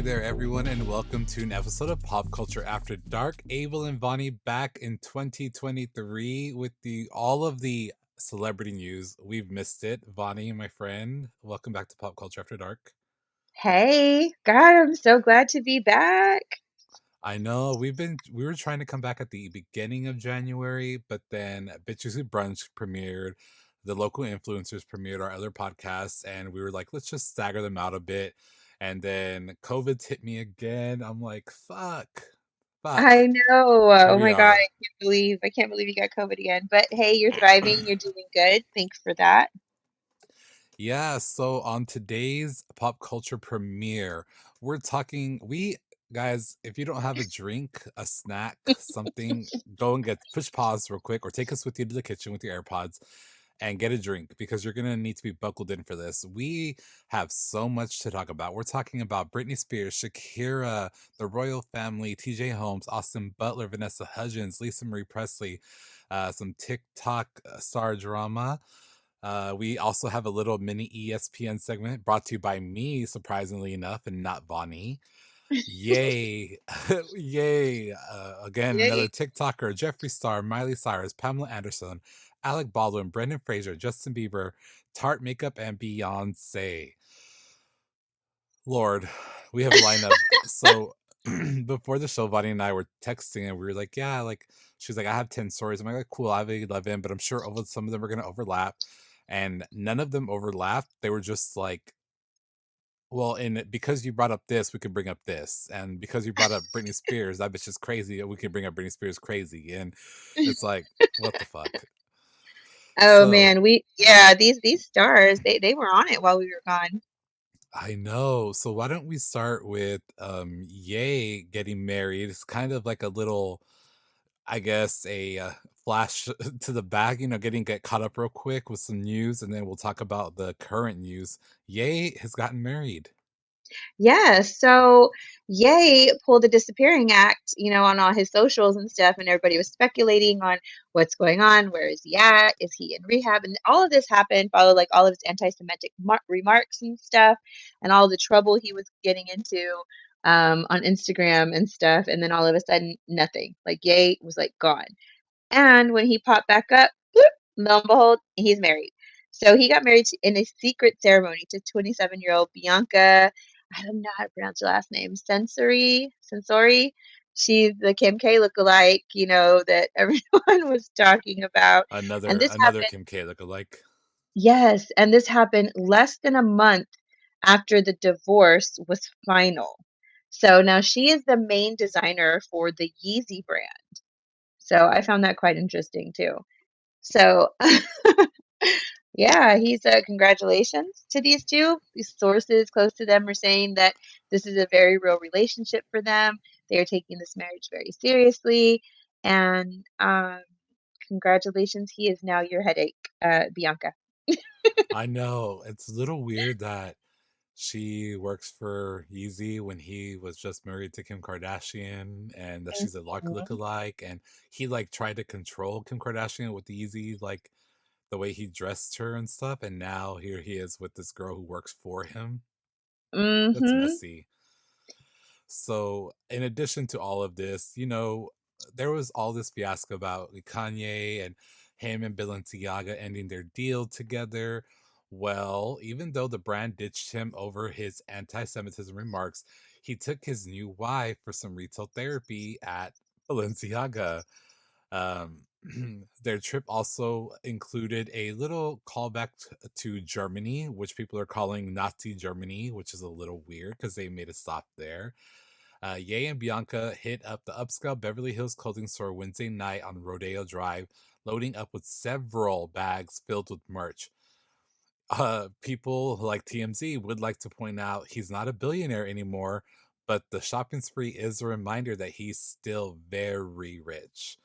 Hey there, everyone, and welcome to an episode of Pop Culture After Dark. Abel and Vonnie back in 2023 with all of the celebrity news. We've missed it. Vonnie, my friend, welcome back to Pop Culture After Dark. Hey, God, I'm so glad to be back. I know we were trying to come back at the beginning of January, but then Bitches Who Brunch premiered, the local influencers premiered our other podcasts, and we were like, let's just stagger them out a bit. And then COVID's hit me again. I'm like, fuck. I know. Here Oh we my God, are. I can't believe you got COVID again. But hey, you're thriving. You're doing good. Thanks for that. Yeah, so on today's pop culture premiere, we're talking we guys, if you don't have a drink, a snack, something, go and get push pause real quick or take us with you to the kitchen with your AirPods and get a drink because you're gonna need to be buckled in for this. We have so much to talk about. We're talking about Britney Spears, Shakira, the royal family, TJ Holmes, Austin Butler, Vanessa Hudgens, Lisa Marie Presley, some TikTok star drama. We also have a little mini ESPN segment brought to you by me, surprisingly enough, and not Vonnie. Yay. Yay. Again, another Yay. TikToker, Jeffree Star, Miley Cyrus, Pamela Anderson, Alec Baldwin, Brendan Fraser, Justin Bieber, Tarte Makeup, and Beyonce. Lord, we have a lineup. So before the show, Vonnie and I were texting and we were like, yeah, like she was like, I have 10 stories. I'm like, cool, I have 11, but I'm sure some of them are gonna overlap. And none of them overlapped. They were just like, well, and because you brought up this, we could bring up this. And because you brought up Britney Spears, that bitch is crazy. We can bring up Britney Spears crazy. And it's like, what the fuck? Oh So man, these stars, they were on it while we were gone. I know. So why don't we start with Ye getting married? It's kind of like a little, I guess, a flash to the back, get caught up real quick with some news, and then we'll talk about the current news. Ye has gotten married. Yeah, so Ye pulled the disappearing act, on all his socials and stuff, and everybody was speculating on what's going on, where is he at, is he in rehab, and all of this happened, followed like all of his anti-Semitic remarks and stuff, and all the trouble he was getting into on Instagram and stuff, and then all of a sudden, nothing. Like Ye was like gone. And when he popped back up, bloop, lo and behold, he's married. So he got married in a secret ceremony to 27-year-old Bianca. I don't know how to pronounce her last name. Sensori. She's the Kim K lookalike, that everyone was talking about. And this Another happened, Kim K lookalike. yes, and this happened less than a month after the divorce was final. So now she is the main designer for the Yeezy brand. So I found that quite interesting too. So, yeah, he's congratulations to these two. These sources close to them are saying that this is a very real relationship for them. They are taking this marriage very seriously, and congratulations, he is now your headache, Bianca. I know. It's a little weird that she works for Yeezy when he was just married to Kim Kardashian and that she's a Mhm. lookalike and he like tried to control Kim Kardashian with the Yeezy like the way he dressed her and stuff, and now here he is with this girl who works for him. That's Mhm. messy. So, in addition to all of this, there was all this fiasco about Kanye and him and Balenciaga ending their deal together. Well, even though the brand ditched him over his anti Semitism remarks, he took his new wife for some retail therapy at Balenciaga. Um, their trip also included a little callback to Germany, which people are calling Nazi Germany, which is a little weird because they made a stop there. Ye and Bianca hit up the upscale Beverly Hills clothing store Wednesday night on Rodeo Drive, loading up with several bags filled with merch. People like TMZ would like to point out he's not a billionaire anymore, but the shopping spree is a reminder that he's still very rich.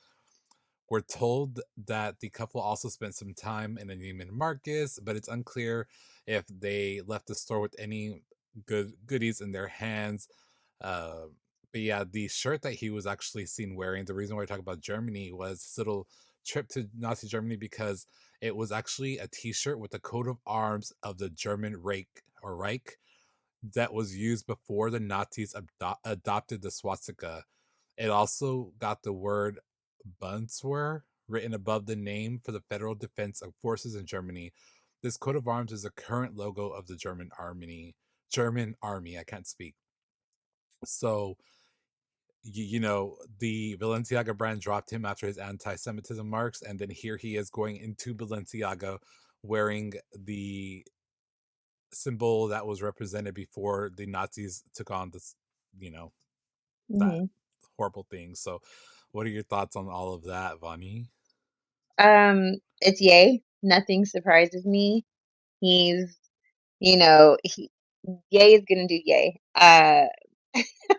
We're told that the couple also spent some time in a Neiman Marcus, but it's unclear if they left the store with any goodies in their hands. Uh, but yeah, the shirt that he was actually seen wearing, the reason why I talk about Germany was his little trip to Nazi Germany because it was actually a T-shirt with the coat of arms of the German Reich or Reich, that was used before the Nazis adopted the swastika. It also got the word Bundeswehr written above the name for the Federal Defense Forces in Germany. This coat of arms is the current logo of the German Army. German Army. I can't speak. So the Balenciaga brand dropped him after his anti-Semitism marks, and then here he is going into Balenciaga wearing the symbol that was represented before the Nazis took on this, you know, that Hmm. horrible thing. So, what are your thoughts on all of that, Vonnie? It's Yay. Nothing surprises me. He's, you know, he Yay is gonna do Yay.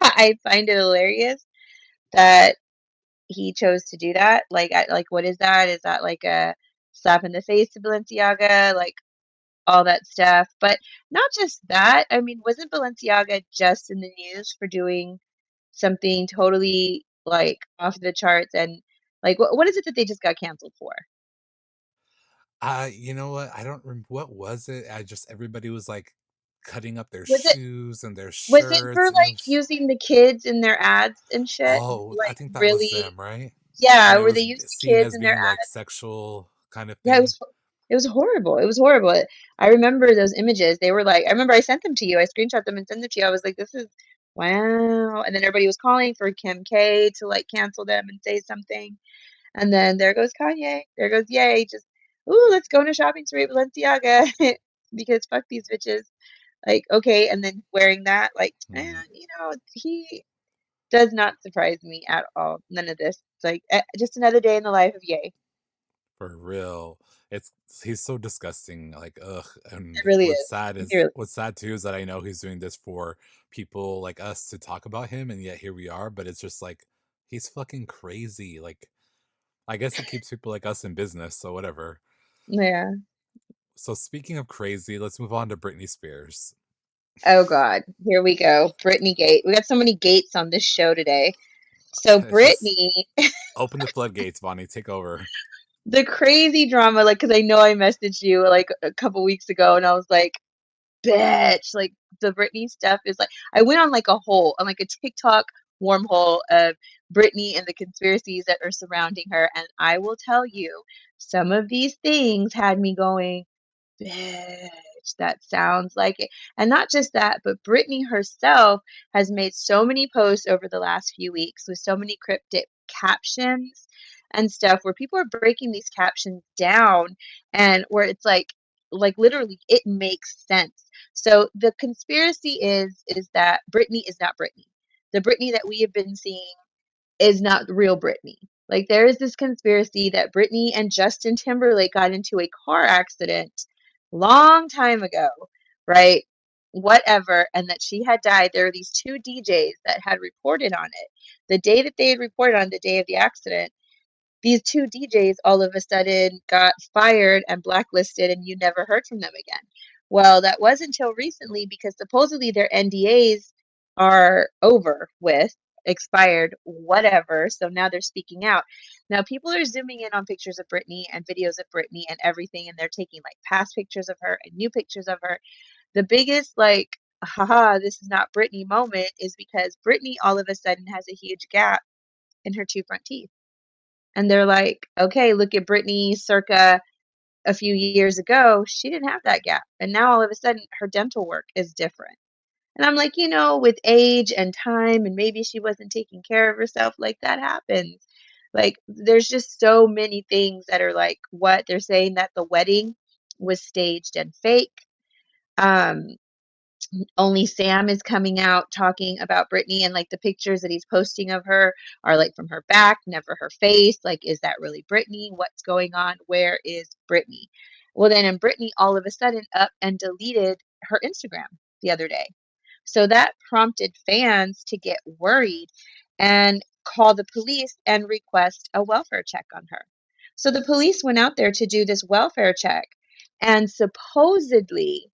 I find it hilarious that he chose to do that. Like, what is that? Is that like a slap in the face to Balenciaga? Like all that stuff. But not just that. I mean, wasn't Balenciaga just in the news for doing something totally like off the charts? And like, what is it that they just got canceled for? You know what? I don't remember what was it. I just everybody was like cutting up their Was it shoes and their was it for shirts, and it like was using the kids in their ads and shit? I Like think that was really, them, right? yeah, And it where they was used the seen kids as in their being like ads. sexual kind of Yeah, thing. it was horrible. It was horrible. I remember those images. They were like, I remember I sent them to you. I screenshot them and sent them to you. I was like, this is wow. And then everybody was calling for Kim K to like cancel them and say something. And then there goes Kanye. There goes Yay. Just, ooh, let's go on a shopping spree at Balenciaga because fuck these bitches. Like, okay. And then wearing that, like, Hmm. he does not surprise me at all. None of this. It's like just another day in the life of Yay. For real. It's he's so disgusting. Like, ugh. It And really is. what's sad too is that I know he's doing this for people like us to talk about him, and yet here we are. But it's just like he's fucking crazy. Like, I guess he keeps people like us in business, so whatever. Yeah. So speaking of crazy, let's move on to Britney Spears. Oh God. Here we go. Britney Gate. We got so many gates on this show today. So It's just Britney, open the floodgates, Bonnie. Take over. the crazy drama, like, because I know I messaged you like a couple weeks ago, and I was like, bitch, like the Britney stuff is like I went on like a hole on like a TikTok wormhole of Britney and the conspiracies that are surrounding her, and I will tell you, some of these things had me going, bitch, that sounds like it. And not just that, but Britney herself has made so many posts over the last few weeks with so many cryptic captions and stuff where people are breaking these captions down and where it's like literally it makes sense. So the conspiracy is that Britney is not Britney. The Britney that we have been seeing is not the real Britney. Like there is this conspiracy that Britney and Justin Timberlake got into a car accident long time ago, right? Whatever, and that she had died. There are these two DJs that had reported on it. The day that they had reported on the day of the accident, these two DJs all of a sudden got fired and blacklisted, and you never heard from them again. Well, that was until recently because supposedly their NDAs are over with, expired, whatever. So now they're speaking out. Now people are zooming in on pictures of Britney and videos of Britney and everything, and they're taking like past pictures of her and new pictures of her. The biggest, like, haha, this is not Britney moment is because Britney all of a sudden has a huge gap in her two front teeth. And they're like, okay, look at Britney circa a few years ago. She didn't have that gap. And now all of a sudden her dental work is different. And I'm like, with age and time, and maybe she wasn't taking care of herself, like that happens. Like, there's just so many things that are like what they're saying that the wedding was staged and fake. Um, only Sam is coming out talking about Britney, and like the pictures that he's posting of her are like from her back, never her face. Like, is that really Britney? What's going on? Where is Britney? Well, then, and Britney all of a sudden up and deleted her Instagram the other day. So that prompted fans to get worried and call the police and request a welfare check on her. So the police went out there to do this welfare check, and supposedly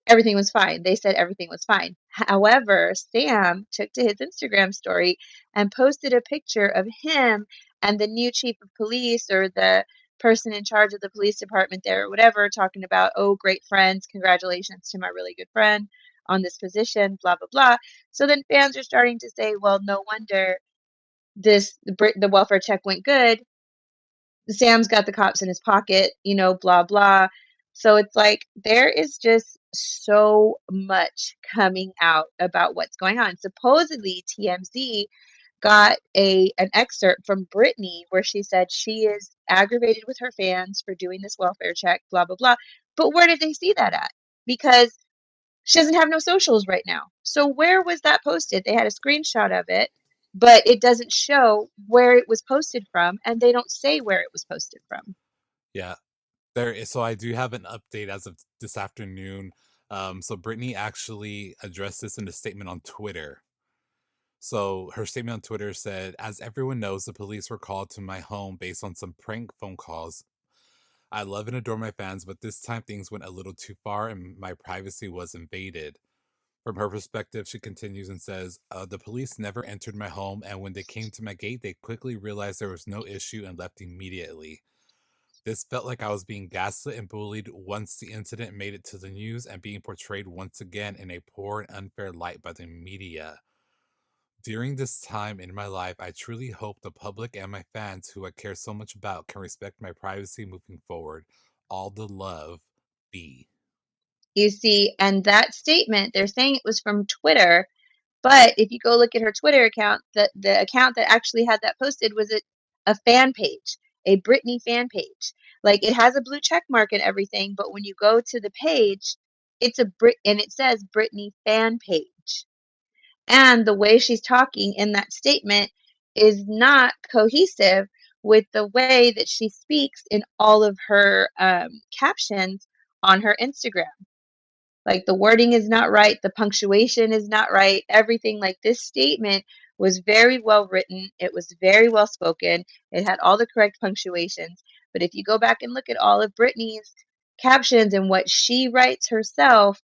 everything was fine. They said everything was fine. However, Sam took to his Instagram story and posted a picture of him and the new chief of police or the person in charge of the police department there or whatever, talking about, oh, great friends. Congratulations to my really good friend. on this position, blah, blah, blah. So then fans are starting to say, well, no wonder the welfare check went good. Sam's got the cops in his pocket, blah, blah. So it's like there is just so much coming out about what's going on. Supposedly, TMZ got an excerpt from Britney where she said she is aggravated with her fans for doing this welfare check, blah, blah, blah. But where did they see that at? Because she doesn't have no socials right now. So where was that posted? They had a screenshot of it, but it doesn't show where it was posted from, and they don't say where it was posted from. Yeah, there is. So I do have an update as of this afternoon. So Britney actually addressed this in a statement on Twitter. So her statement on Twitter said, "As everyone knows, the police were called to my home based on some prank phone calls. I love and adore my fans, but this time things went a little too far and my privacy was invaded." From her perspective, she continues and says, "The police never entered my home, and when they came to my gate, they quickly realized there was no issue and left immediately. This felt like I was being gaslit and bullied once the incident made it to the news and being portrayed once again in a poor and unfair light by the media. During this time in my life, I truly hope the public and my fans who I care so much about can respect my privacy moving forward. All the love, B." You see, and that statement, they're saying it was from Twitter, but if you go look at her Twitter account, the account that actually had that posted was a fan page, a Britney fan page. Like it has a blue check mark and everything, but when you go to the page, it's a Brit and it says Britney fan page. And the way she's talking in that statement is not cohesive with the way that she speaks in all of her captions on her Instagram. Like the wording is not right, the punctuation is not right, everything. Like this statement was very well written, it was very well spoken, it had all the correct punctuations. But if you go back and look at all of Brittany's captions and what she writes herself,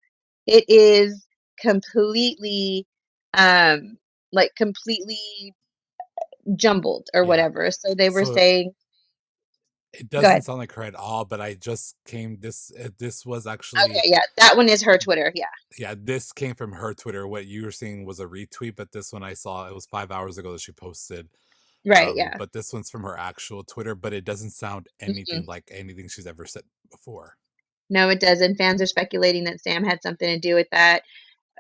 it is completely um completely jumbled or Yeah. whatever. So they were So saying, it go doesn't ahead. sound like her at all, but I just came this was Okay, actually, yeah, that one is her Twitter. Yeah. yeah, this came from her Twitter. What you were seeing was a retweet, but this one I saw, it was 5 hours ago that she posted. Right, yeah. But this one's from her actual Twitter, but it doesn't sound anything Mm-mm. like anything she's ever said before. No, it doesn't. Fans are speculating that Sam had something to do with that,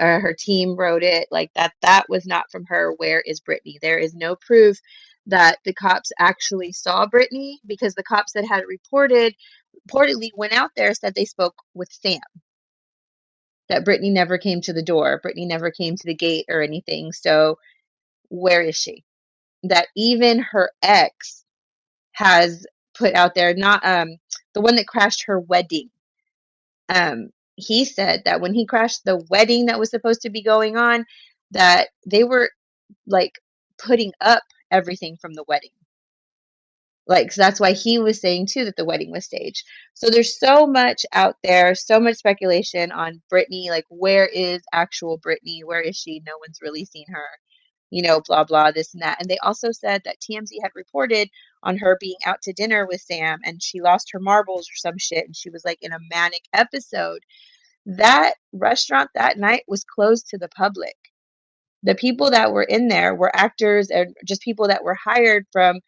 or her team wrote it. Like that was not from her. Where is Brittany? There is no proof that the cops actually saw Brittany, because the cops that had reportedly went out there said they spoke with Sam. That Brittany never came to the door. Brittany never came to the gate or anything. So where is she? That even her ex has put out there, not the one that crashed her wedding. He said that when he crashed the wedding that was supposed to be going on, that they were like putting up everything from the wedding. Like, so that's why he was saying too that the wedding was staged. So there's so much out there, so much speculation on Britney. Like, where is actual Britney? Where is she? No one's really seen her, blah, blah, this and that. And they also said that TMZ had reported on her being out to dinner with Sam and she lost her marbles or some shit. And she was like in a manic episode. That restaurant that night was closed to the public. The people that were in there were actors and just people that were hired from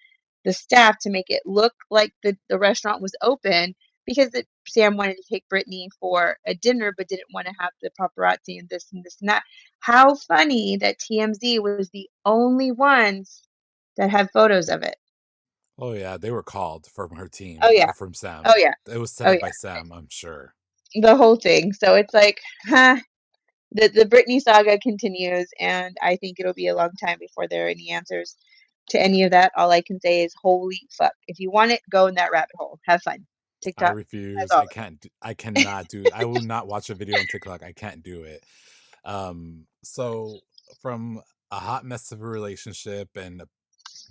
the staff to make it look like the restaurant was open, because Sam wanted to take Brittany for a dinner but didn't want to have the paparazzi and this and this and that. How funny that TMZ was the only ones that had photos of it. Oh yeah, they were called from her Oh team, yeah. from Oh Sam. yeah. It was set Oh up by yeah. Sam, I'm sure. The whole thing. So it's like, huh, the Britney saga continues, and I think it'll be a long time before there are any answers to any of that. All I can say is, holy fuck! If you want it, go in that rabbit hole. Have fun. I TikTok has refuse. all I of it. can't. I cannot do. I will not watch a video on TikTok. I can't do it. So from a hot mess of a relationship and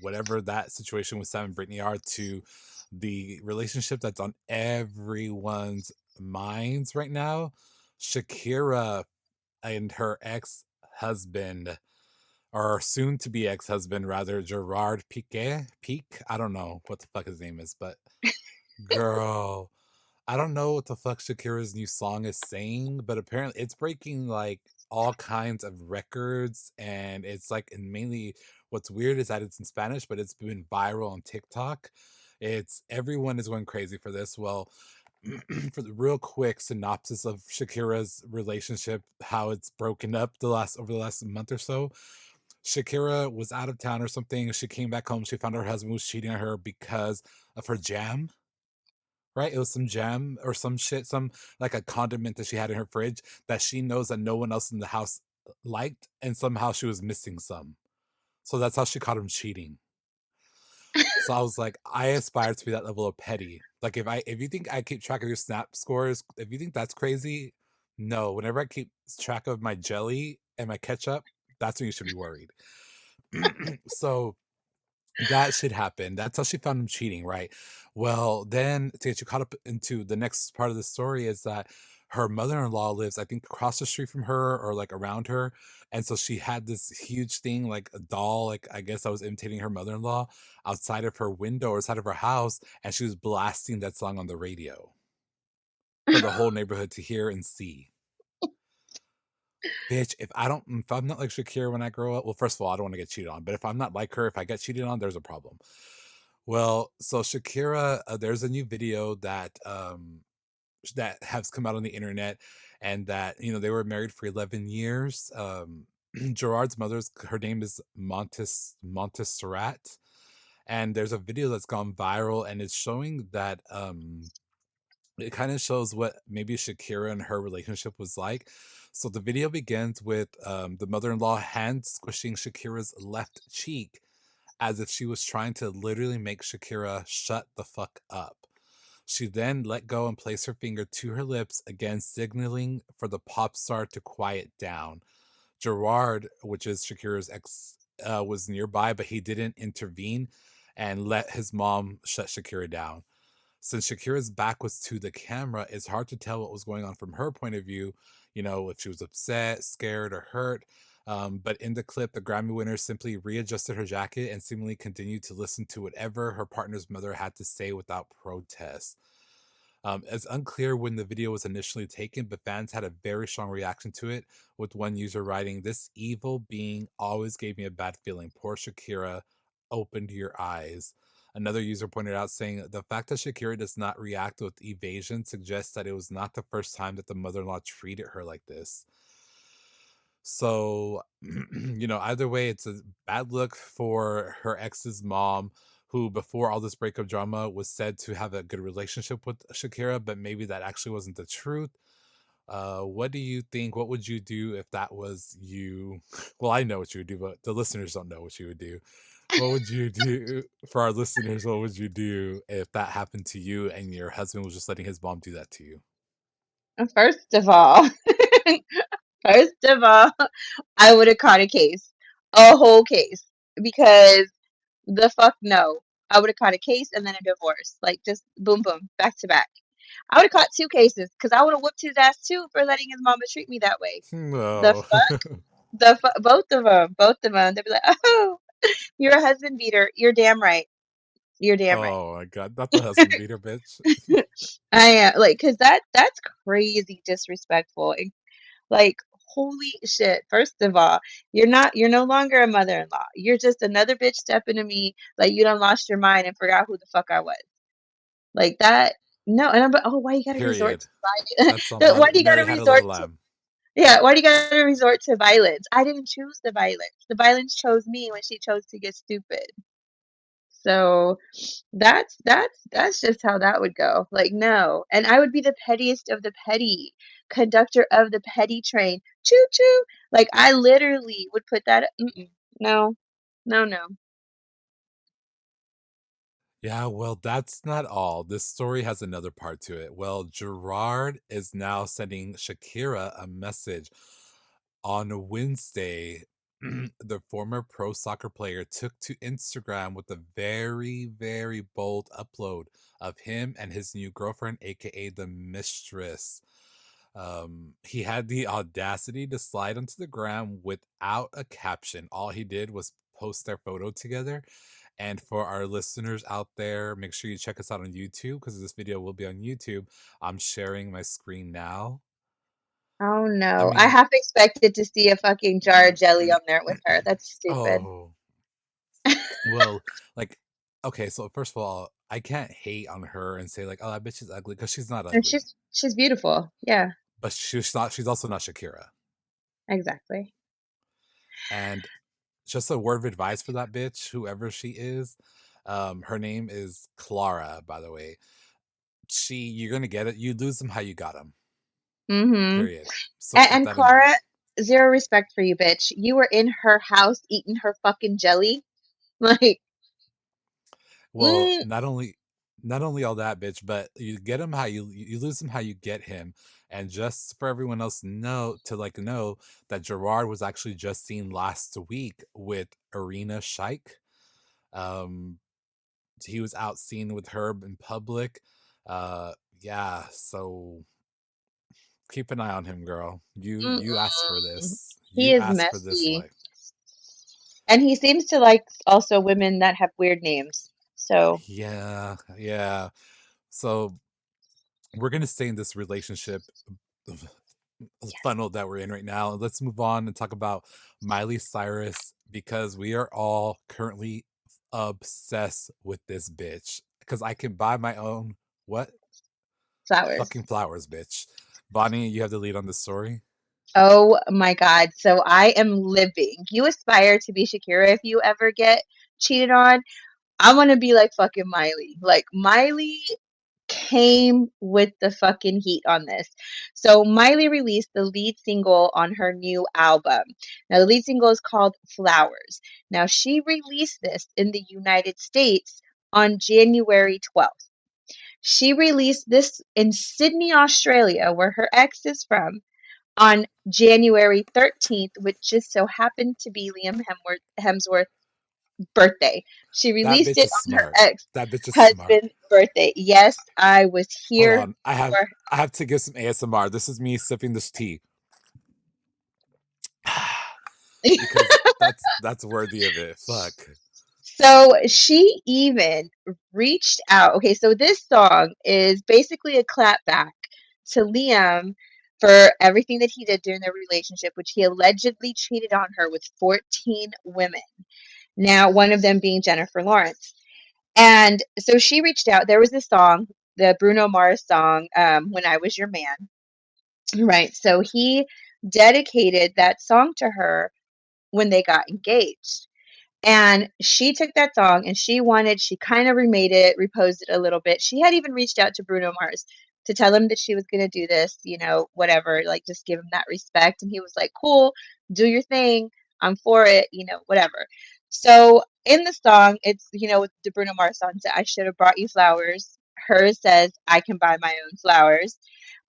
whatever that situation with Sam and Brittany are, to the relationship that's on everyone's minds right now, Shakira and her ex-husband, or soon to be ex-husband rather, Gerard Piqué. Peak. I don't know what the fuck his name is, but girl. I don't know what the fuck Shakira's new song is saying, but apparently it's breaking like all kinds of records, and it's like, and mainly what's weird is that it's in Spanish, but it's been viral on TikTok. It's everyone is going crazy for this. Well, for the real quick synopsis of Shakira's relationship, how it's broken up over the last month or so. Shakira was out of town or something. She came back home. She found her husband was cheating on her because of her jam, right? It was some jam or some shit, some like a condiment that she had in her fridge that she knows that no one else in the house liked, and somehow she was missing some. So that's how she caught him cheating. So I was like, I aspire to be that level of petty. Like if you think I keep track of your snap scores, if you think that's crazy, no. Whenever I keep track of my jelly and my ketchup, that's when you should be worried. So that should happen. That's how she found him cheating, right? Well, then to get you caught up into the next part of the story is that her mother-in-law lives, I think, across the street from her or like around her. And so she had this huge thing, like a doll, like I guess I was imitating her mother-in-law outside of her window or outside of her house, and she was blasting that song on the radio for the whole neighborhood to hear and see. Bitch, if I'm not like Shakira when I grow up, well, first of all, I don't want to get cheated on. But if I'm not like her, if I get cheated on, there's a problem. Well, so Shakira, there's a new video that has come out on the internet, and that they were married for 11 years. Gerard's mother's her name is Montserrat, and there's a video that's gone viral, and it's showing that it kind of shows what maybe Shakira and her relationship was like. So the video begins with the mother-in-law hand squishing Shakira's left cheek as if she was trying to literally make Shakira shut the fuck up. She then let go and placed her finger to her lips, again signaling for the pop star to quiet down. Gerard, which is Shakira's ex, was nearby, but he didn't intervene and let his mom shut Shakira down. Since Shakira's back was to the camera, it's hard to tell what was going on from her point of view, if she was upset, scared, or hurt. But in the clip, the Grammy winner simply readjusted her jacket and seemingly continued to listen to whatever her partner's mother had to say without protest. It's unclear when the video was initially taken, but fans had a very strong reaction to it, with one user writing, "This evil being always gave me a bad feeling. Poor Shakira, opened your eyes." Another user pointed out, saying, "The fact that Shakira does not react with evasion suggests that it was not the first time that the mother in law treated her like this." So, either way, it's a bad look for her ex's mom, who before all this breakup drama was said to have a good relationship with Shakira, but maybe that actually wasn't the truth. What do you think? What would you do if that was you? Well, I know what you would do, but the listeners don't know what you would do. What would you do for our listeners? What would you do if that happened to you and your husband was just letting his mom do that to you? First of all, first of all, I would have caught a case, a whole case, because the fuck no. I would have caught a case and then a divorce, like just boom, boom, back to back. I would have caught two cases because I would have whooped his ass too for letting his mama treat me that way. The No. fuck, both of them. They'd be like, "Oh, you're a husband beater. You're damn right. You're damn right." Oh my god, not the husband beater, bitch. I am like, cause that's crazy disrespectful. Like, holy shit. First of all, you're no longer a mother-in-law. You're just another bitch stepping to me like you done lost your mind and forgot who the fuck I was. Like that. No, and I'm like, oh, why you gotta resort Period. to violence? That's Why do you gotta Mary had a little resort to lamb. yeah, why do you gotta resort to violence? I didn't choose the violence. The violence chose me when she chose to get stupid. So that's just how that would go. Like, no. And I would be the pettiest of the petty, conductor of the petty train. Choo choo. Like I literally would put that no. No, no. Yeah, well, that's not all. This story has another part to it. Well, Gerard is now sending Shakira a message. On Wednesday, the former pro soccer player took to Instagram with a very, very bold upload of him and his new girlfriend, aka the mistress. He had the audacity to slide onto the gram without a caption. All he did was post their photo together, And for our listeners out there, make sure you check us out on YouTube because this video will be on YouTube. I'm sharing my screen now. Oh I no. I mean, half expected to see a fucking jar of jelly on there with her. That's stupid. oh, well, like, okay, so first of all, I can't hate on her and say, like, oh, that bitch is ugly because she's not And ugly. she's beautiful. Yeah, But she's also not Shakira. exactly. And just a word of advice for that bitch, whoever she is. Her name is Clara, by the way. You're gonna get it. You lose them how you got them. Mm-hmm. Period. So keep And that in mind. Clara, zero respect for you, bitch. You were in her house eating her fucking jelly. Like, Well, mm, not only all that, bitch, but you get him how you lose him how you get him. And just for everyone else know that Gerard was actually just seen last week with Arena Shike. Um, he was out seen with her in public. Yeah, so keep an eye on him, girl. You asked for mm-mm. this. He You is asked for this messy. life. And he seems to like also women that have weird names. So, Yeah, yeah. So we're gonna stay in this relationship funnel that we're in right now. Let's move on and talk about Miley Cyrus because we are all currently obsessed with this bitch. Because I can buy my own what flowers. fucking flowers, bitch. Bonnie, you have the lead on the story. Oh my God. So I am living. You aspire to be Shakira if you ever get cheated on. I want to be like fucking Miley. Like Miley came with the fucking heat on this. So Miley released the lead single on her new album. Now the lead single is called Flowers. Now she released this in the United States on January 12th. She released this in Sydney, Australia, where her ex is from, on January 13th, which just so happened to be Liam Hemsworth's birthday. She That released bitch it is on her smart. ex That bitch is smart. husband's birthday. Yes, I was Hold here on. I have for. I have to give some ASMR. This is me sipping this tea. Because that's worthy of it. Fuck. So she even reached out. Okay, so this song is basically a clapback to Liam for everything that he did during their relationship, which he allegedly cheated on her with 14 women. Now, one of them being Jennifer Lawrence. And so she reached out. There was this song, the Bruno Mars song, When I Was Your Man. Right. So he dedicated that song to her when they got engaged. And she took that song and she kind of remade it, reposed it a little bit. She had even reached out to Bruno Mars to tell him that she was going to do this, whatever, like just give him that respect. And he was like, cool, do your thing. I'm for it, whatever. So in the song, it's, the Bruno Mars song, I should have brought you flowers. Hers says, I can buy my own flowers.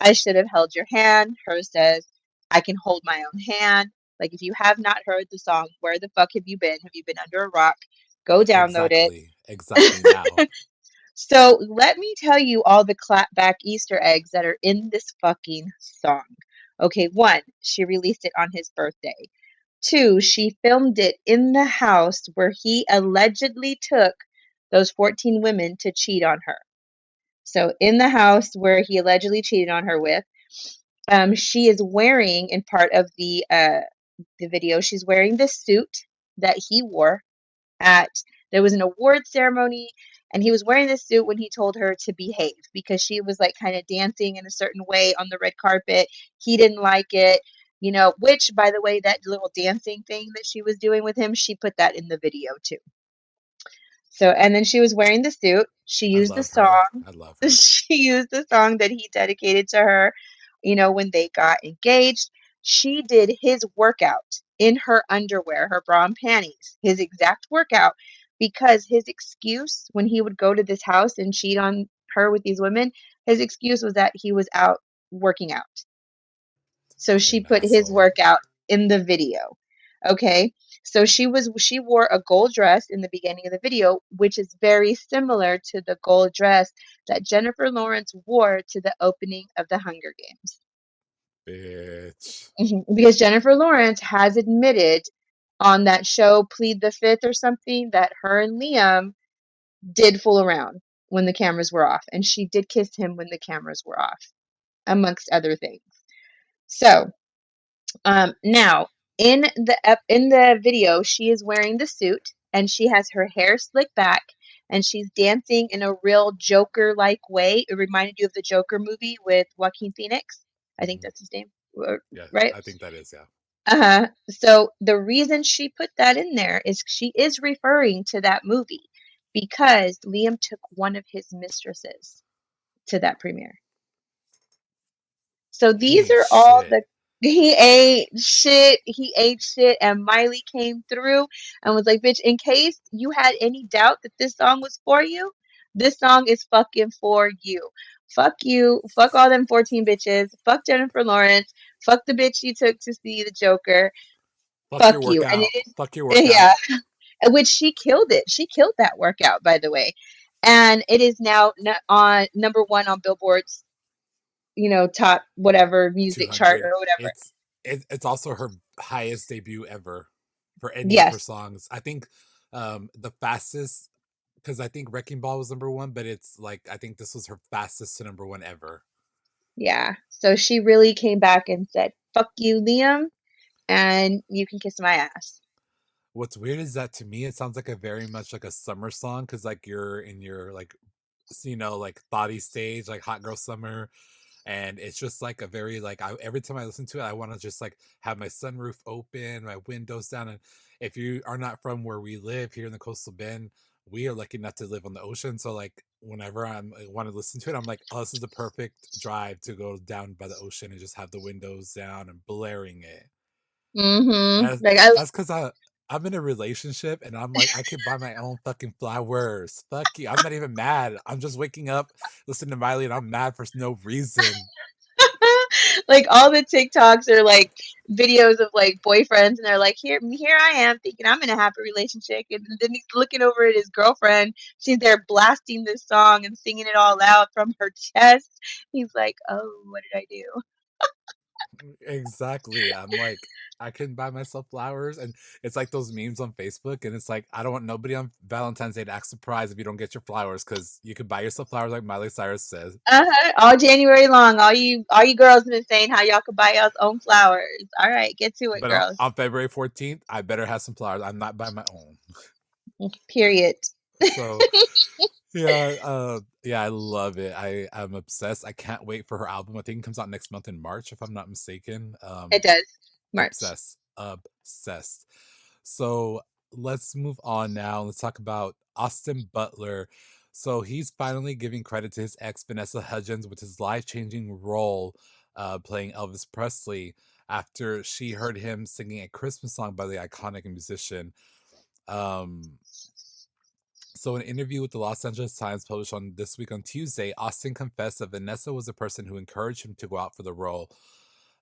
I should have held your hand. Hers says, I can hold my own hand. Like, if you have not heard the song, where the fuck have you been? Have you been under a rock? Go download it. Exactly now. So, let me tell you all the clapback Easter eggs that are in this fucking song. Okay, one, she released it on his birthday. Two, she filmed it in the house where he allegedly took those 14 women to cheat on her. So, in the house where he allegedly cheated on her with, she is wearing in part of the video. She's wearing the suit that he wore at there was an award ceremony, and he was wearing this suit when he told her to behave because she was like kind of dancing in a certain way on the red carpet. He didn't like it, which by the way, that little dancing thing that she was doing with him, she put that in the video too. So, and then she was wearing the suit. She I used the love her. song. I love her. She used the song that he dedicated to her, when they got engaged. She did his workout in her underwear, her bra and panties, his exact workout, because his excuse when he would go to this house and cheat on her with these women, his excuse was that he was out working out. So she Fucking put his asshole. workout in the video. Okay. So she wore a gold dress in the beginning of the video, which is very similar to the gold dress that Jennifer Lawrence wore to the opening of the Hunger Games. Bitch. Because Jennifer Lawrence has admitted on that show Plead the Fifth or something, that her and Liam did fool around when the cameras were off, and she did kiss him when the cameras were off, amongst other things. So, now in the video, she is wearing the suit and she has her hair slicked back and she's dancing in a real Joker like way. It reminded you of the Joker movie with Joaquin Phoenix. I think Hmm. that's his name, Yeah, right? I think that is, yeah. Uh-huh. So the reason she put that in there is she is referring to that movie because Liam took one of his mistresses to that premiere. So He these ain't are all shit. the he ate shit, and Miley came through and was like, bitch, in case you had any doubt that this song was for you, this song is fucking for you. Fuck you, fuck all them 14 bitches, fuck Jennifer Lawrence, fuck the bitch you took to see the Joker, Fuck fuck your you. And workout. it is, Fuck your workout. yeah, which she killed it. She killed that workout, by the way. And it is now on number one on Billboard's, top Yeah, whatever music chart 200. or whatever. It's also her highest debut ever for any of her Yes. songs. I think the fastest, because I think Wrecking Ball was number one, but it's like I think this was her fastest to number one ever. Yeah. So she really came back and said, fuck you, Liam, and you can kiss my ass. What's weird is that to me it sounds like a very much like a summer song because like you're in your like like thoughty stage like hot girl summer, and it's just like a very like every time I listen to it I want to just like have my sunroof open, my windows down. And if you are not from where we live here in the coastal bend, we are lucky enough to live on the ocean, so like whenever I want to listen to it I'm like, oh, this is the perfect drive to go down by the ocean and just have the windows down and blaring it. Mm-hmm. As Like I that's because I'm in a relationship and I'm like, I could buy my own fucking flowers. Fuck you. I'm not even mad. I'm just waking up, listening to Miley, and I'm mad for no reason. like all the TikToks are like videos of like boyfriends and they're like, here I am thinking I'm in a happy relationship, and then he's looking over at his girlfriend. She's there blasting this song and singing it all out from her chest. He's like, oh, what did I do? Exactly. I'm like, I can buy myself flowers. And it's like those memes on Facebook. And it's like, I don't want nobody on Valentine's Day to act surprised if you don't get your flowers because you could buy yourself flowers, like Miley Cyrus says. Uh-huh. All January long, all you girls been saying how y'all could buy y'all's own flowers. All right, get to it, But girls. on February 14th, I better have some flowers. I'm not buying my own. Period. So, yeah, yeah, I love it. I'm obsessed. I can't wait for her album. I think it comes out next month in March, if I'm not mistaken. It does. March. Obsessed, obsessed. So let's move on now. Let's talk about Austin Butler. So he's finally giving credit to his ex Vanessa Hudgens with his life-changing role playing Elvis Presley after she heard him singing a Christmas song by the iconic musician. Um, so, in an interview with the Los Angeles Times published on this week on Tuesday, Austin confessed that Vanessa was the person who encouraged him to go out for the role.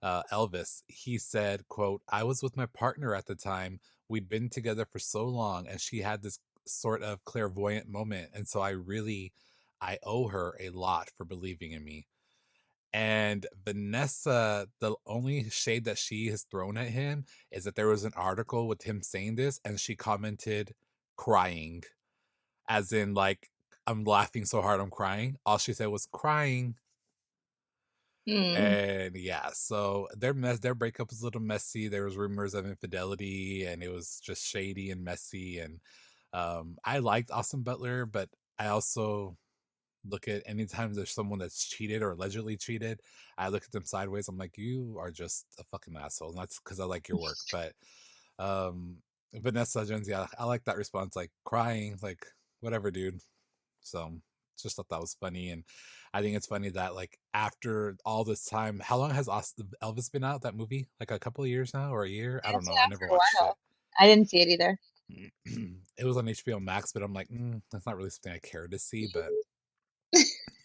Elvis, he said, "quote I was with my partner at the time. We'd been together for so long, and she had this sort of clairvoyant moment, and so I owe her a lot for believing in me." And Vanessa, the only shade that she has thrown at him is that there was an article with him saying this, and she commented, "crying." As in, like, I'm laughing so hard I'm crying. All she said was crying. Hmm. And yeah, so their breakup was a little messy. There was rumors of infidelity and it was just shady and messy. And I liked Austin Butler, but I also look at anytime there's someone that's cheated or allegedly cheated, I look at them sideways. I'm like, you are just a fucking asshole. And that's because I like your work. But um Vanessa Jones, yeah, I like that response, like crying, like whatever, dude. So just thought that was funny. And I think it's funny that like after all this time, how long has Elvis been out, that movie? Like a couple of years now or a year? I don't It's know. been I out never for a watched it. while. I didn't see it either. It was on HBO Max, but I'm like, that's not really something I care to see. But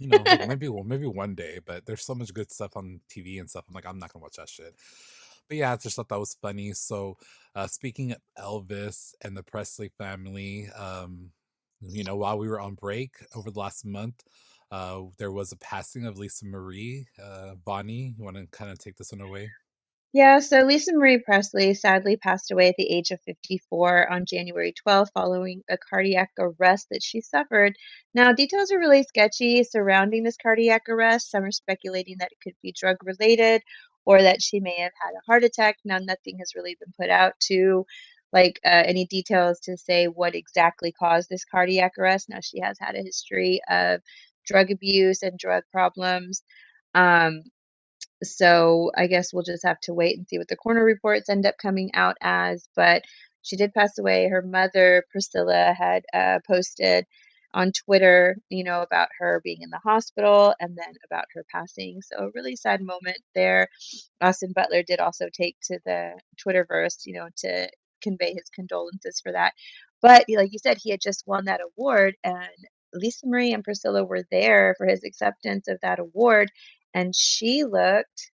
like maybe one day. But there's so much good stuff on TV and stuff. I'm like, I'm not gonna watch that shit. But yeah, I just thought that was funny. So, speaking of Elvis and the Presley family, while we were on break over the last month, there was a passing of Lisa Marie. Vonnie, you want to kind of take this one away? Yeah, so Lisa Marie Presley sadly passed away at the age of 54 on January 12th following a cardiac arrest that she suffered. Now, details are really sketchy surrounding this cardiac arrest. Some are speculating that it could be drug related or that she may have had a heart attack. Now, nothing has really been put out to any details to say what exactly caused this cardiac arrest. Now, she has had a history of drug abuse and drug problems. Um, so I guess we'll just have to wait and see what the coroner reports end up coming out as. But she did pass away. Her mother, Priscilla, had posted on Twitter, about her being in the hospital and then about her passing. So a really sad moment there. Austin Butler did also take to the Twitterverse, to convey his condolences for that. But like you said, he had just won that award, and Lisa Marie and Priscilla were there for his acceptance of that award, and she looked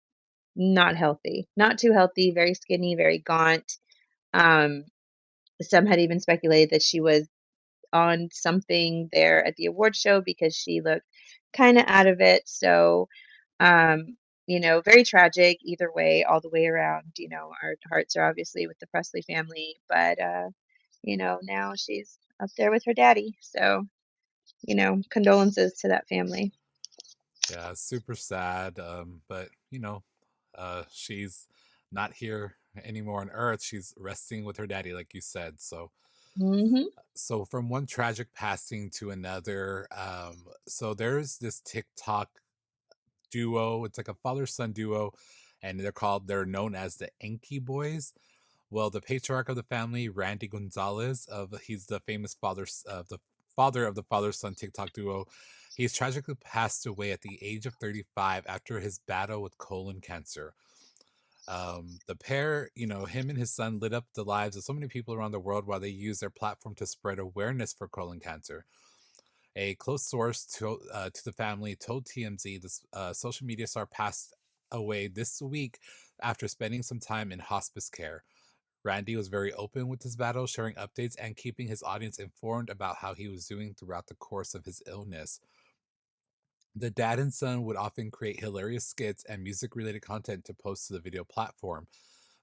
not healthy, not too healthy, very skinny, very gaunt. Um, some had even speculated that she was on something there at the award show because she looked kind of out of it. So, um, very tragic either way, all the way around. Our hearts are obviously with the Presley family, but now she's up there with her daddy. So, condolences to that family. Yeah, super sad. But she's not here anymore on Earth. She's resting with her daddy, like you said. Hmm. So from one tragic passing to another, so there's this TikTok duo. It's like a father-son duo, and they're known as the Enki Boys. Well, the patriarch of the family, Randy Gonzalez, he's the famous father of the father-son TikTok duo. He's tragically passed away at the age of 35 after his battle with colon cancer. The pair, him and his son lit up the lives of so many people around the world while they used their platform to spread awareness for colon cancer. A close source to the family told TMZ this social media star passed away this week after spending some time in hospice care. Randy was very open with his battle, sharing updates and keeping his audience informed about how he was doing throughout the course of his illness. The dad and son would often create hilarious skits and music related content to post to the video platform.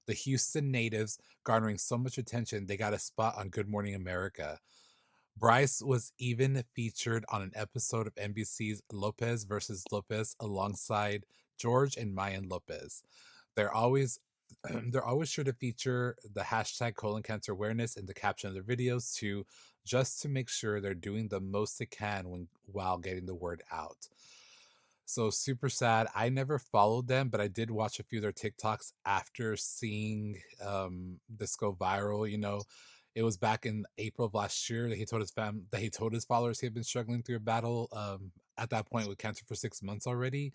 The Houston natives garnering so much attention, they got a spot on Good Morning America. Bryce was even featured on an episode of NBC's Lopez versus Lopez alongside George and Mayan Lopez. They're always they're always sure to feature the hashtag colon cancer awareness in the caption of their videos too, just to make sure they're doing the most they can while getting the word out. So super sad. I never followed them, but I did watch a few of their TikToks after seeing this go viral. It was back in April of last year that he told his followers he had been struggling through a battle at that point with cancer for 6 months already,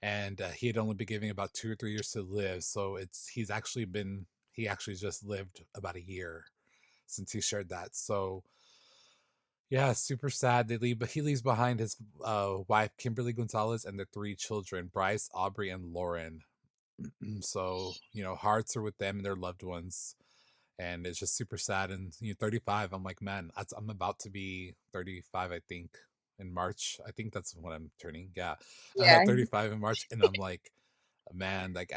and he had only been giving about 2 or 3 years to live. So he actually just lived about a year since he shared that. So yeah, super sad. But he leaves behind his wife Kimberly Gonzalez and their 3 children, Bryce, Aubrey, and Lauren. So hearts are with them and their loved ones, and it's just super sad. And 35. I'm like, man, I'm about to be 35. I think in March. I think that's when I'm turning. Yeah, Yeah. 35 in March, and I'm like, man, like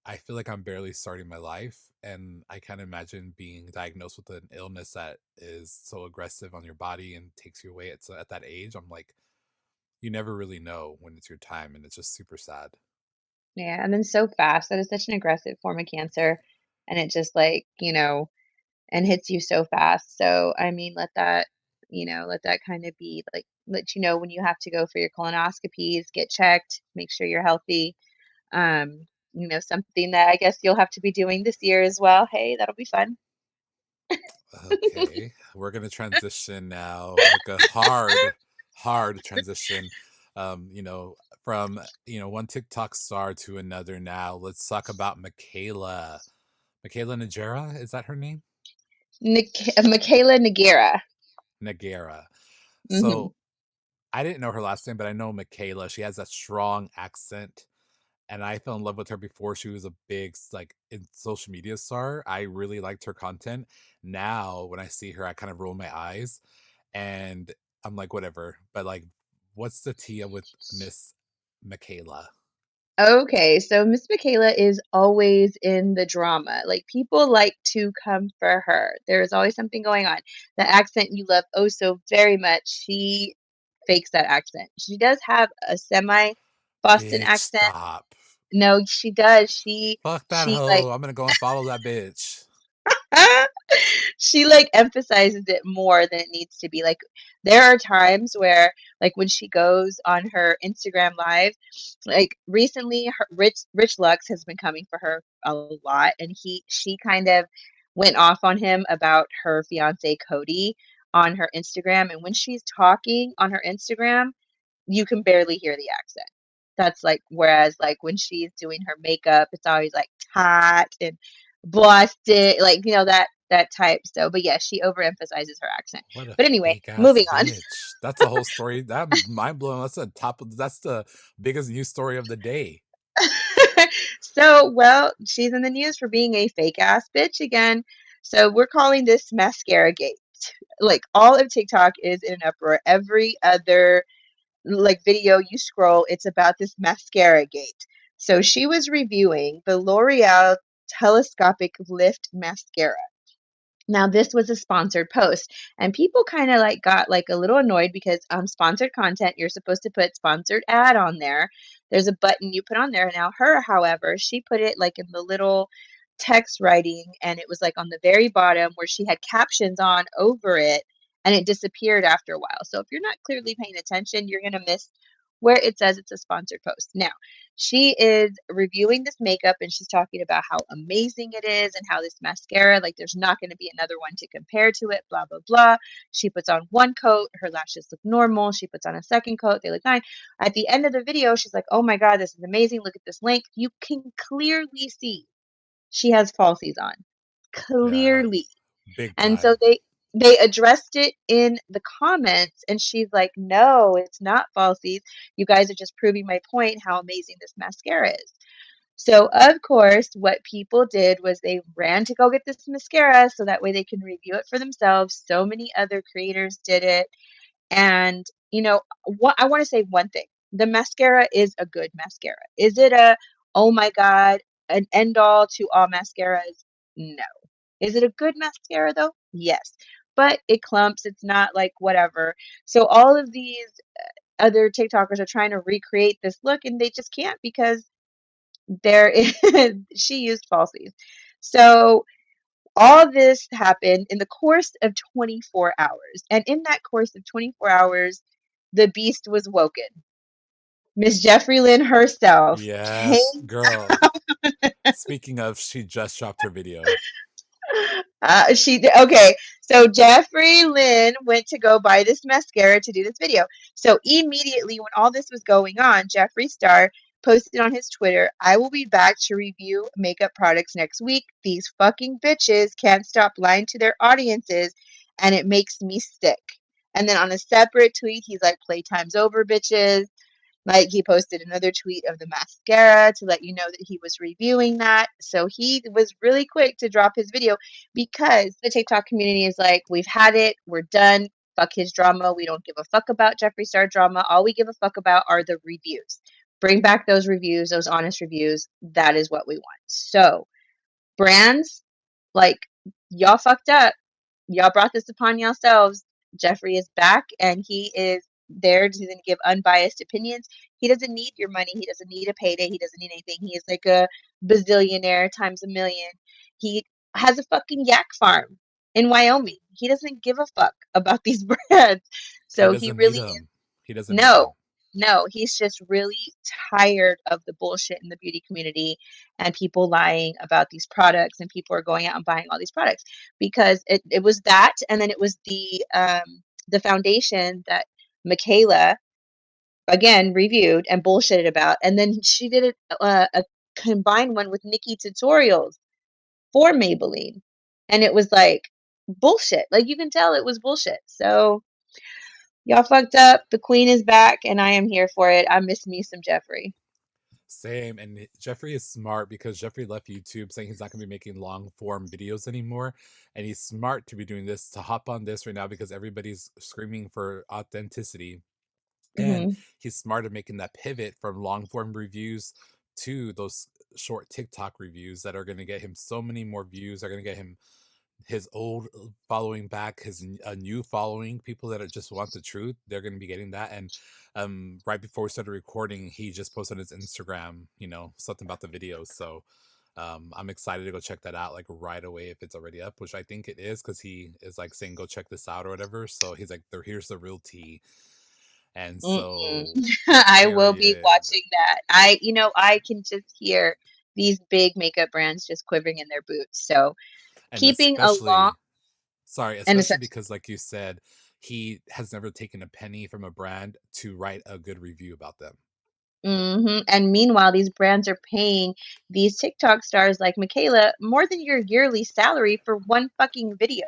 I feel like I'm barely starting my life, and I can't imagine being diagnosed with an illness that is so aggressive on your body and takes you away at that age. I'm like, you never really know when it's your time, and it's just super sad. Yeah, and then so fast. That is such an aggressive form of cancer, and it just and hits you so fast. So, I mean, let that kind of be like, let you know when you have to go for your colonoscopies, get checked, make sure you're healthy. Something that I guess you'll have to be doing this year as well. Hey, that'll be fun. Okay, we're gonna transition now, like a hard transition. From one TikTok star to another. Now let's talk about Michaela Najera. Is that her name? Michaela Nagera. Nagera. Hmm. So I didn't know her last name, but I know Michaela. She has that strong accent, and I fell in love with her before she was a big like in social media star. I really liked her content. Now when I see her, I kind of roll my eyes, and I'm like, whatever. But like, what's the tea with Miss Michaela? Okay, so Miss Michaela is always in the drama. Like people like to come for her. There's always something going on. The accent you love oh so very much, she fakes that accent. She does have a semi Boston Bitch, accent. stop. No, she does. Fuck that She like hoe. I'm gonna go and follow that bitch. she like emphasizes it more than it needs to be. Like there are times where like when she goes on her Instagram live, like recently her Rich Lux has been coming for her a lot, and she kind of went off on him about her fiance Cody on her Instagram, and when she's talking on her Instagram you can barely hear the accent. That's like, whereas like when she's doing her makeup, it's always like hot and busted, like that type. So, but yeah, she overemphasizes her accent. What a But anyway, fake ass moving on. bitch. That's a whole story. That mind blowing. That's the biggest news story of the day. So, well, she's in the news for being a fake ass bitch again. So we're calling this mascara gate. Like all of TikTok is in an uproar. Every other like video you scroll, it's about this mascara gate. So she was reviewing the L'Oreal Telescopic Lift Mascara. Now this was a sponsored post, and people kind of like got like a little annoyed because sponsored content, you're supposed to put sponsored ad on there. There's a button you put on there. Now her, however, she put it like in the little text writing, and it was like on the very bottom where she had captions on over it, and it disappeared after a while. So if you're not clearly paying attention, you're going to miss where it says it's a sponsored post. Now, she is reviewing this makeup and she's talking about how amazing it is and how this mascara, like there's not going to be another one to compare to it, blah, blah, blah. She puts on one coat, her lashes look normal. She puts on a second coat, they look fine. At the end of the video, she's like, oh my God, this is amazing. Look at this length. You can clearly see she has falsies on. Yeah. Clearly. Big And so time. they addressed it in the comments, and she's like, no, it's not falsies. You guys are just proving my point how amazing this mascara is. So of course what people did was they ran to go get this mascara so that way they can review it for themselves. So many other creators did it. And what I want to say one thing. The mascara is a good mascara. Is it a oh my god, an end all to all mascaras? No. Is it a good mascara though? Yes. But it clumps, it's not like whatever. So all of these other TikTokers are trying to recreate this look and they just can't because there is she used falsies. So all this happened in the course of 24 hours. And in that course of 24 hours, the beast was woken. Miss Jeffree Lynn herself Yes, came. girl. Speaking of, she just dropped her video. Okay. So Jeffree Lynn went to go buy this mascara to do this video. So immediately when all this was going on, Jeffree Star posted on his Twitter, "I will be back to review makeup products next week. These fucking bitches can't stop lying to their audiences, and it makes me sick." And then on a separate tweet, he's like, "Playtime's over, bitches." Like he posted another tweet of the mascara to let you know that he was reviewing that. So he was really quick to drop his video because the TikTok community is like, we've had it, we're done. Fuck his drama. We don't give a fuck about Jeffree Star drama. All we give a fuck about are the reviews. Bring back those reviews, those honest reviews. That is what we want. So, brands, like, y'all fucked up. Y'all brought this upon yourselves. Jeffree is back and he is there to give unbiased opinions. He doesn't need your money. He doesn't need a payday. He doesn't need anything. He is like a bazillionaire times a million. He has a fucking yak farm in Wyoming. He doesn't give a fuck about these brands. He So he doesn't need really them. He doesn't need no, them. no, he's just really tired of the bullshit in the beauty community and people lying about these products and people are going out and buying all these products because it was that and then it was the foundation that Michaela again reviewed and bullshitted about and then she did a combined one with Nikki Tutorials for Maybelline and it was like bullshit. Like you can tell it was bullshit. So y'all fucked up. The queen is back, and I am here for it. I miss me some Jeffree. Same. And Jeffree is smart because Jeffree left YouTube saying he's not going to be making long form videos anymore. And he's smart to be doing this, to hop on this right now because everybody's screaming for authenticity. And Hmm. he's smart at making that pivot from long form reviews to those short TikTok reviews that are going to get him so many more views, are going to get him his old following back, his a new following, people that just want the truth. They're going to be getting that. And right before we started recording, he just posted on his Instagram, something about the videos. So I'm excited to go check that out like right away if it's already up, which I think it is because he is like saying go check this out or whatever. So he's like, there, here's the real tea. And Mm-mm. so, I will be period. watching that. I can just hear these big makeup brands just quivering in their boots. So And keeping along, especially, sorry, and especially essentially, because, like you said, he has never taken a penny from a brand to write a good review about them. and meanwhile, these brands are paying these TikTok stars like Michaela more than your yearly salary for one fucking video.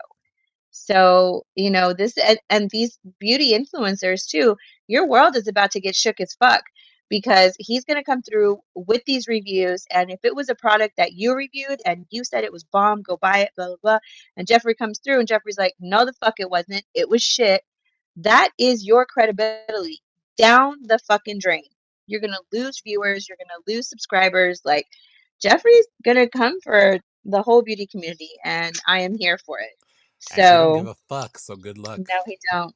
So, this and these beauty influencers too, your world is about to get shook as fuck because he's going to come through with these reviews. And if it was a product that you reviewed and you said it was bomb, go buy it, blah, blah, blah. And Jeffree comes through and Jeffree's like, no, the fuck it wasn't. It was shit. That is your credibility down the fucking drain. You're going to lose viewers. You're going to lose subscribers. Like, Jeffree's going to come for the whole beauty community, and I am here for it. And he don't give So, a fuck, so good luck. no, he don't.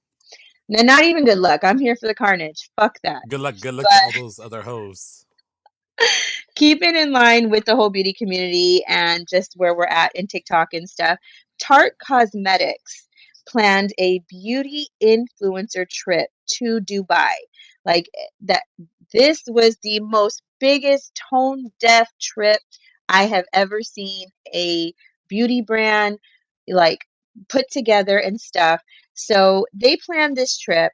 No, not even good luck. I'm here for the carnage. Fuck that. Good luck to all But those other hoes. keep it in line with the whole beauty community and just where we're at in TikTok and stuff. Tarte Cosmetics planned a beauty influencer trip to Dubai. Like that, this was the most biggest tone deaf trip I have ever seen a beauty brand like put together and stuff. So they planned this trip.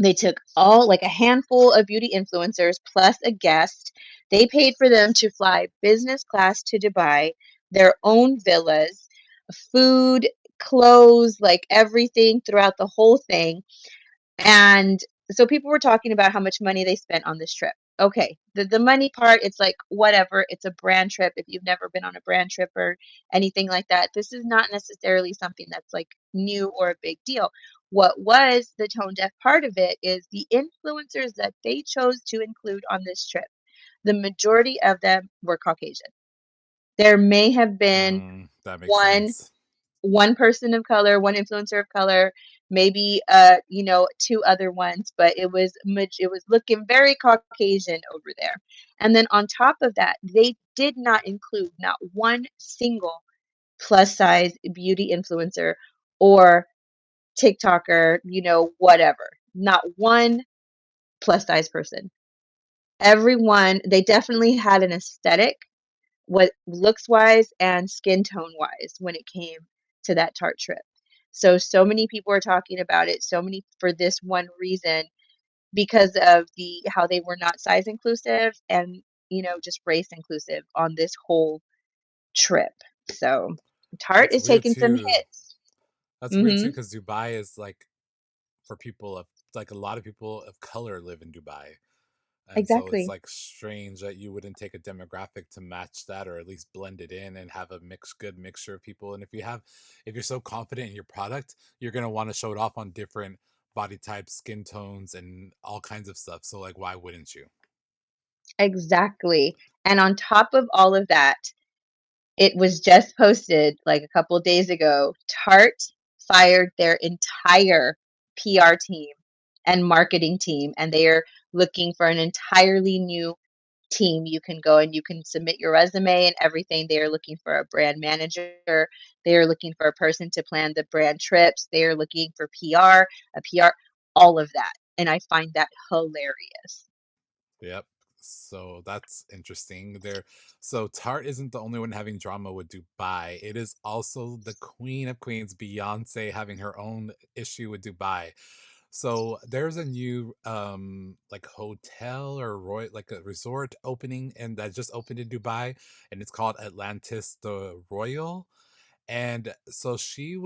They took all like a handful of beauty influencers plus a guest. They paid for them to fly business class to Dubai, their own villas, food, clothes, like everything throughout the whole thing. And so people were talking about how much money they spent on this trip. Okay, the money part, it's like whatever. It's a brand trip. If you've never been on a brand trip or anything like that, this is not necessarily something that's like new or a big deal. What was the tone deaf part of it is the influencers that they chose to include on this trip. The majority of them were Caucasian. There may have been That makes one sense. one person of color, one influencer of color, maybe two other ones, but it was looking very Caucasian over there. And then on top of that, they did not include not one single plus size beauty influencer or TikToker, whatever. Not one plus size person. Everyone, they definitely had an aesthetic what looks wise and skin tone wise when it came to that Tarte trip. So many people are talking about it. So many for this one reason because of the how they were not size inclusive and just race inclusive on this whole trip. So Tarte That's is weird taking some too. hits. That's weird too Hmm. because Dubai is like for people of like a lot of people of color live in Dubai. And so it's Exactly. like strange that you wouldn't take a demographic to match that or at least blend it in and have a good mixture of people. And if you're so confident in your product, you're going to want to show it off on different body types, skin tones, and all kinds of stuff. So, like, why wouldn't you? Exactly. And on top of all of that, it was just posted like a couple of days ago. Tarte fired their entire PR team and marketing team, and they are looking for an entirely new team. You can go and you can submit your resume and everything. They are looking for a brand manager. They are looking for a person to plan the brand trips. They are looking for PR, all of that. And I find that hilarious. Yep. So that's interesting. So Tarte isn't the only one having drama with Dubai. It is also the Queen of Queens, Beyonce, having her own issue with Dubai. So there's a new like hotel or like a resort opening and that just opened in Dubai and it's called Atlantis the Royal. And so Beyonce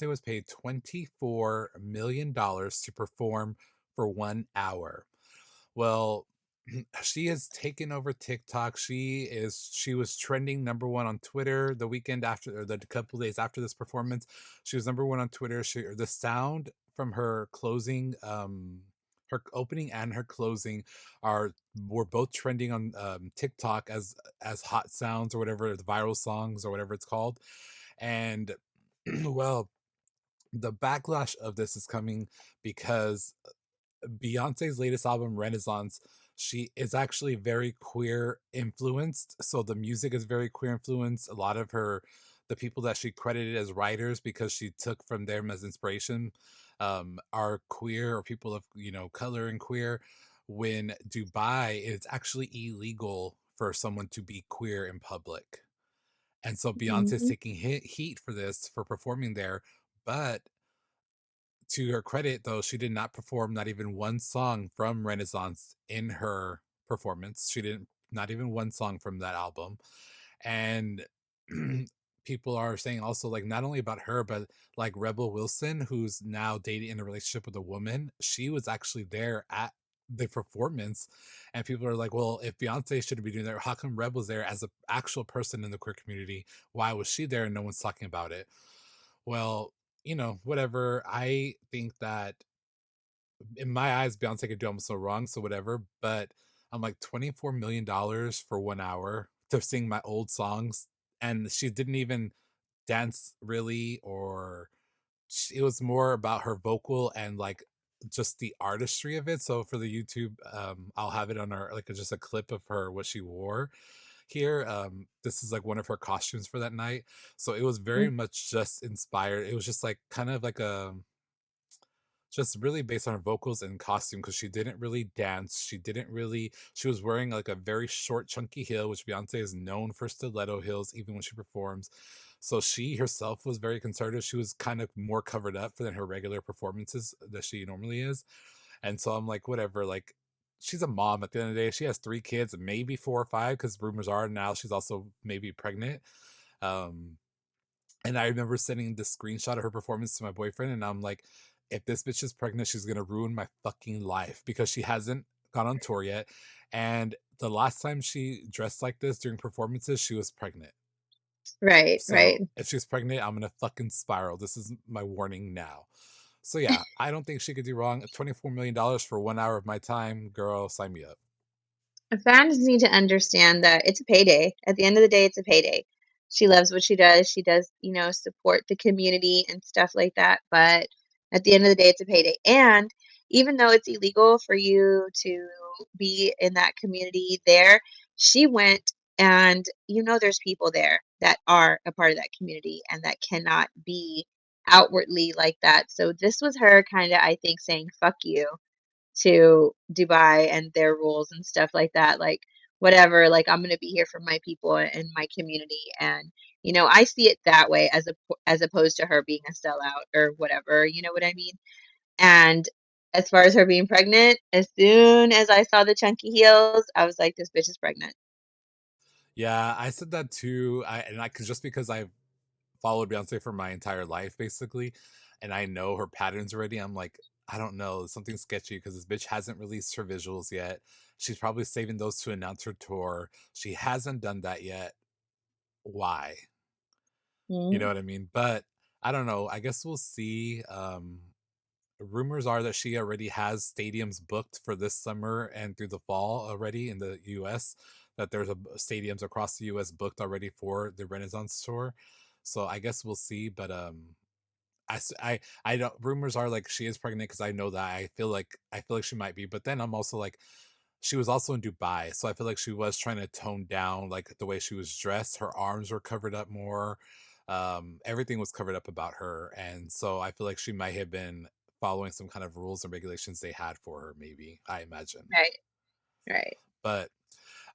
was paid $24 million to perform for 1 hour. Well, she has taken over TikTok. She was trending number one on Twitter the weekend after or the couple days after this performance. She was number one on Twitter. The sound from her opening and her closing are were both trending on TikTok as hot sounds or whatever, the viral songs or whatever it's called. And well, the backlash of this is coming because Beyonce's latest album, Renaissance, she is actually very queer influenced. So the music is very queer influenced. A lot of the people that she credited as writers because she took from them as inspiration, are queer or people of, color and queer. When Dubai, it's actually illegal for someone to be queer in public. And so Beyonce's Mhm. taking heat for this, for performing there. But to her credit, though, she did not perform not even one song from Renaissance in her performance. She didn't, not even one song from that album. And people are saying also, like, not only about her, but like Rebel Wilson, who's now dating in a relationship with a woman, she was actually there at the performance. And people are like, well, if Beyonce shouldn't be doing that, how come Rebel's there as an actual person in the queer community? Why was she there and no one's talking about it? Well, whatever. I think that in my eyes, Beyonce could do almost no wrong, so whatever. But I'm like $24 million for 1 hour to sing my old songs, and she didn't even dance really, or it was more about her vocal and like just the artistry of it. So for the YouTube, I'll have it on our like just a clip of her what she wore here. This is like one of her costumes for that night. So it was very much just inspired. It was just like kind of like a just really based on her vocals and costume because she didn't really dance. She didn't really. She was wearing like a very short, chunky heel, which Beyonce is known for stiletto heels, even when she performs. So she herself was very conservative. She was kind of more covered up than her regular performances that she normally is. And so I'm like, whatever. Like, she's a mom at the end of the day. She has 3 kids, maybe 4 or 5, because rumors are now she's also maybe pregnant. Um, and I remember sending the screenshot of her performance to my boyfriend, and I'm like, if this bitch is pregnant, she's gonna ruin my fucking life because she hasn't gone on tour yet. And the last time she dressed like this during performances, she was pregnant. Right, So right. if she's pregnant, I'm gonna fucking spiral. This is my warning now. So yeah, I don't think she could do wrong. $24 million for 1 hour of my time, girl, sign me up. Fans need to understand that it's a payday. At the end of the day, it's a payday. She loves what she does. She does, support the community and stuff like that. But at the end of the day, it's a payday. And even though it's illegal for you to be in that community there, she went and there's people there that are a part of that community and that cannot be outwardly like that. So this was her kind of, I think, saying, fuck you to Dubai and their rules and stuff like that. Like, whatever, like, I'm going to be here for my people and my community. And, I see it that way as opposed to her being a sellout or whatever. You know what I mean? And as far as her being pregnant, as soon as I saw the chunky heels, I was like, this bitch is pregnant. Yeah, I said that too. Cause just because I've followed Beyonce for my entire life, basically, and I know her patterns already. I'm like, I don't know, something sketchy because this bitch hasn't released her visuals yet. She's probably saving those to announce her tour. She hasn't done that yet. Why? You know Mhm. what I mean? But I don't know. I guess we'll see. Rumors are that she already has stadiums booked for this summer and through the fall already in the US, that there's stadiums across the US booked already for the Renaissance tour. So I guess we'll see. But I don't. Rumors are like she is pregnant because I know that. I feel like she might be, but then I'm also like, she was also in Dubai, so I feel like she was trying to tone down like the way she was dressed. Her arms were covered up more. Everything was covered up about her, and so I feel like she might have been following some kind of rules and regulations they had for her. Maybe I imagine, Right, right. but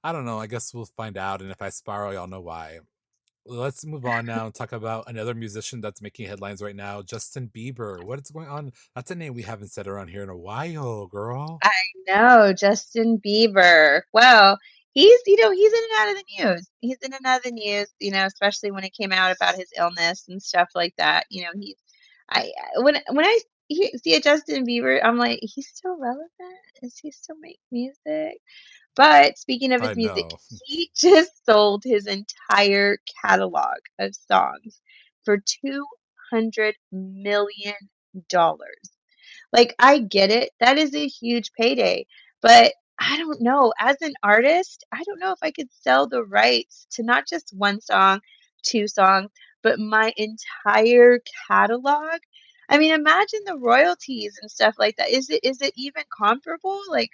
I don't know. I guess we'll find out, and if I spiral, y'all know why. Let's move on now and talk about another musician that's making headlines right now, Justin Bieber. What is going on? That's a name we haven't said around here in a while, girl. I know, Justin Bieber. Well, he's in and out of the news. He's in and out of the news, especially when it came out about his illness and stuff like that. When I see a Justin Bieber, I'm like, he's still relevant? Is he still make music? But speaking of his I music, know. he just sold his entire catalog of songs for $200 million. Like, I get it. That is a huge payday. But I don't know. As an artist, I don't know if I could sell the rights to not just one song, two songs, but my entire catalog. I mean, imagine the royalties and stuff like that. Is it even comparable? Like,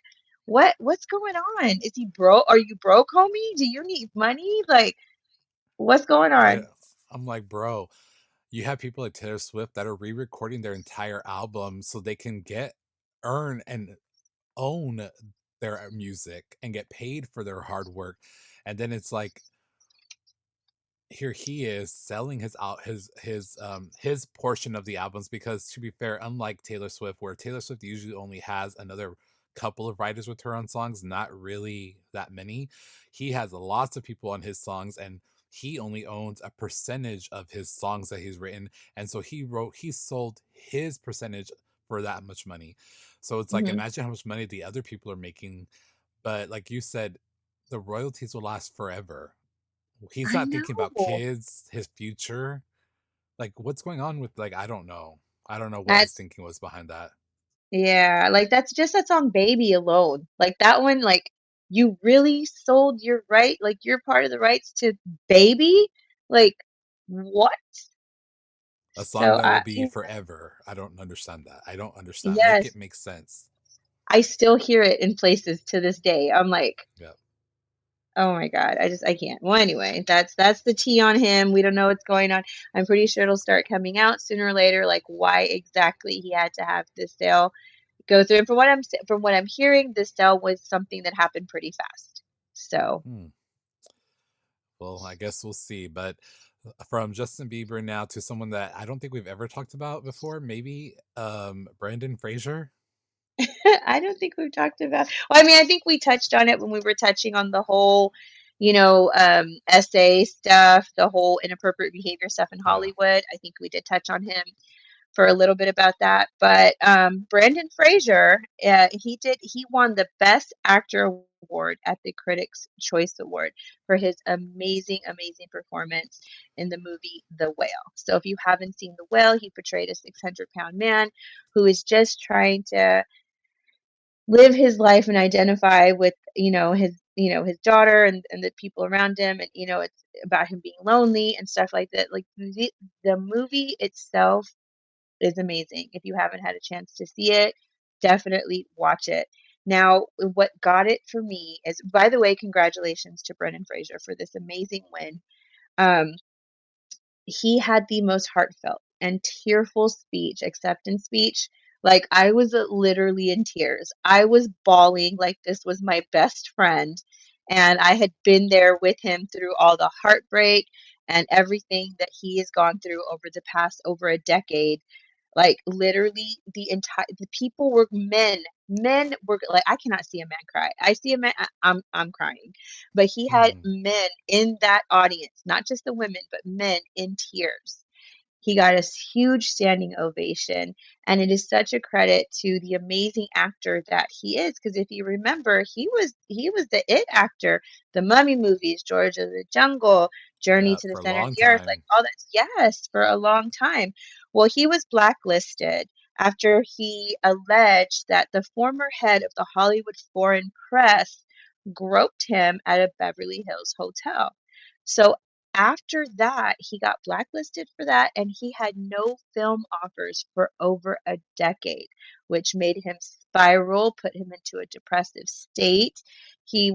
what's going on? Is he broke? Are you broke, homie? Do you need money? Like, what's going I on? I'm like, bro, you have people like Taylor Swift that are re-recording their entire album so they can earn and own their music and get paid for their hard work. And then it's like here he is selling his portion of the albums, because to be fair, unlike Taylor Swift, where Taylor Swift usually only has another couple of writers with her on songs, not really that many, he has lots of people on his songs, and he only owns a percentage of his songs that he's written. And so he sold his percentage for that much money. So it's like, Mhm. imagine how much money the other people are making. But like you said, the royalties will last forever. He's I not thinking about know. kids, his future. Like, what's going on with, like, I don't know. I don't know what his That's thinking was behind that. Yeah, like, that's just that song "Baby" alone. Like, that one, like, you really sold your you're part of the rights to "Baby"? Like, what? A song So, that will I be yeah, forever. I don't understand that. I don't understand. Make it yes, make sense. I still hear it in places to this day. I'm like, Yeah. "Oh my god, I can't." Well, anyway, that's the tea on him. We don't know what's going on. I'm pretty sure it'll start coming out sooner or later, like, why exactly he had to have this sale go through. And from what I'm hearing, this sale was something that happened pretty fast. So Hmm. Well, I guess we'll see. But from Justin Bieber now to someone that I don't think we've ever talked about before, maybe Brandon Fraser. I don't think we've talked about. Well, I mean, I think we touched on it when we were touching on the whole, essay stuff, the whole inappropriate behavior stuff in Yeah. Hollywood. I think we did touch on him for a little bit about that. But Brandon Fraser, he won the Best Actor award at the Critics' Choice Award for his amazing, amazing performance in the movie The Whale. So if you haven't seen The Whale, he portrayed a 600-pound man who is just trying to live his life and identify with his daughter and the people around him, and it's about him being lonely and stuff like that. Like the movie itself is amazing. If you haven't had a chance to see it, definitely watch it. Now, what got it for me is, by the way, congratulations to Brendan Fraser for this amazing win. Um, he had the most heartfelt and tearful acceptance speech. Like, I was literally in tears. I was bawling like this was my best friend. And I had been there with him through all the heartbreak and everything that he has gone through over the past over a decade. Like, literally, the people were men. Men were like, I cannot see a man cry. I see a man, I'm crying. But he had Hmm. men in that audience, not just the women, but men in tears. He got a huge standing ovation, and it is such a credit to the amazing actor that he is. Because if you remember, he was the it actor, the Mummy movies, George of the Jungle, Journey Yeah, to the for a Center of long the Earth, like time. all that. Yes, for a long time. Well, he was blacklisted after he alleged that the former head of the Hollywood Foreign Press groped him at a Beverly Hills hotel. So after that, he got blacklisted for that, and he had no film offers for over a decade, which made him spiral, put him into a depressive state. He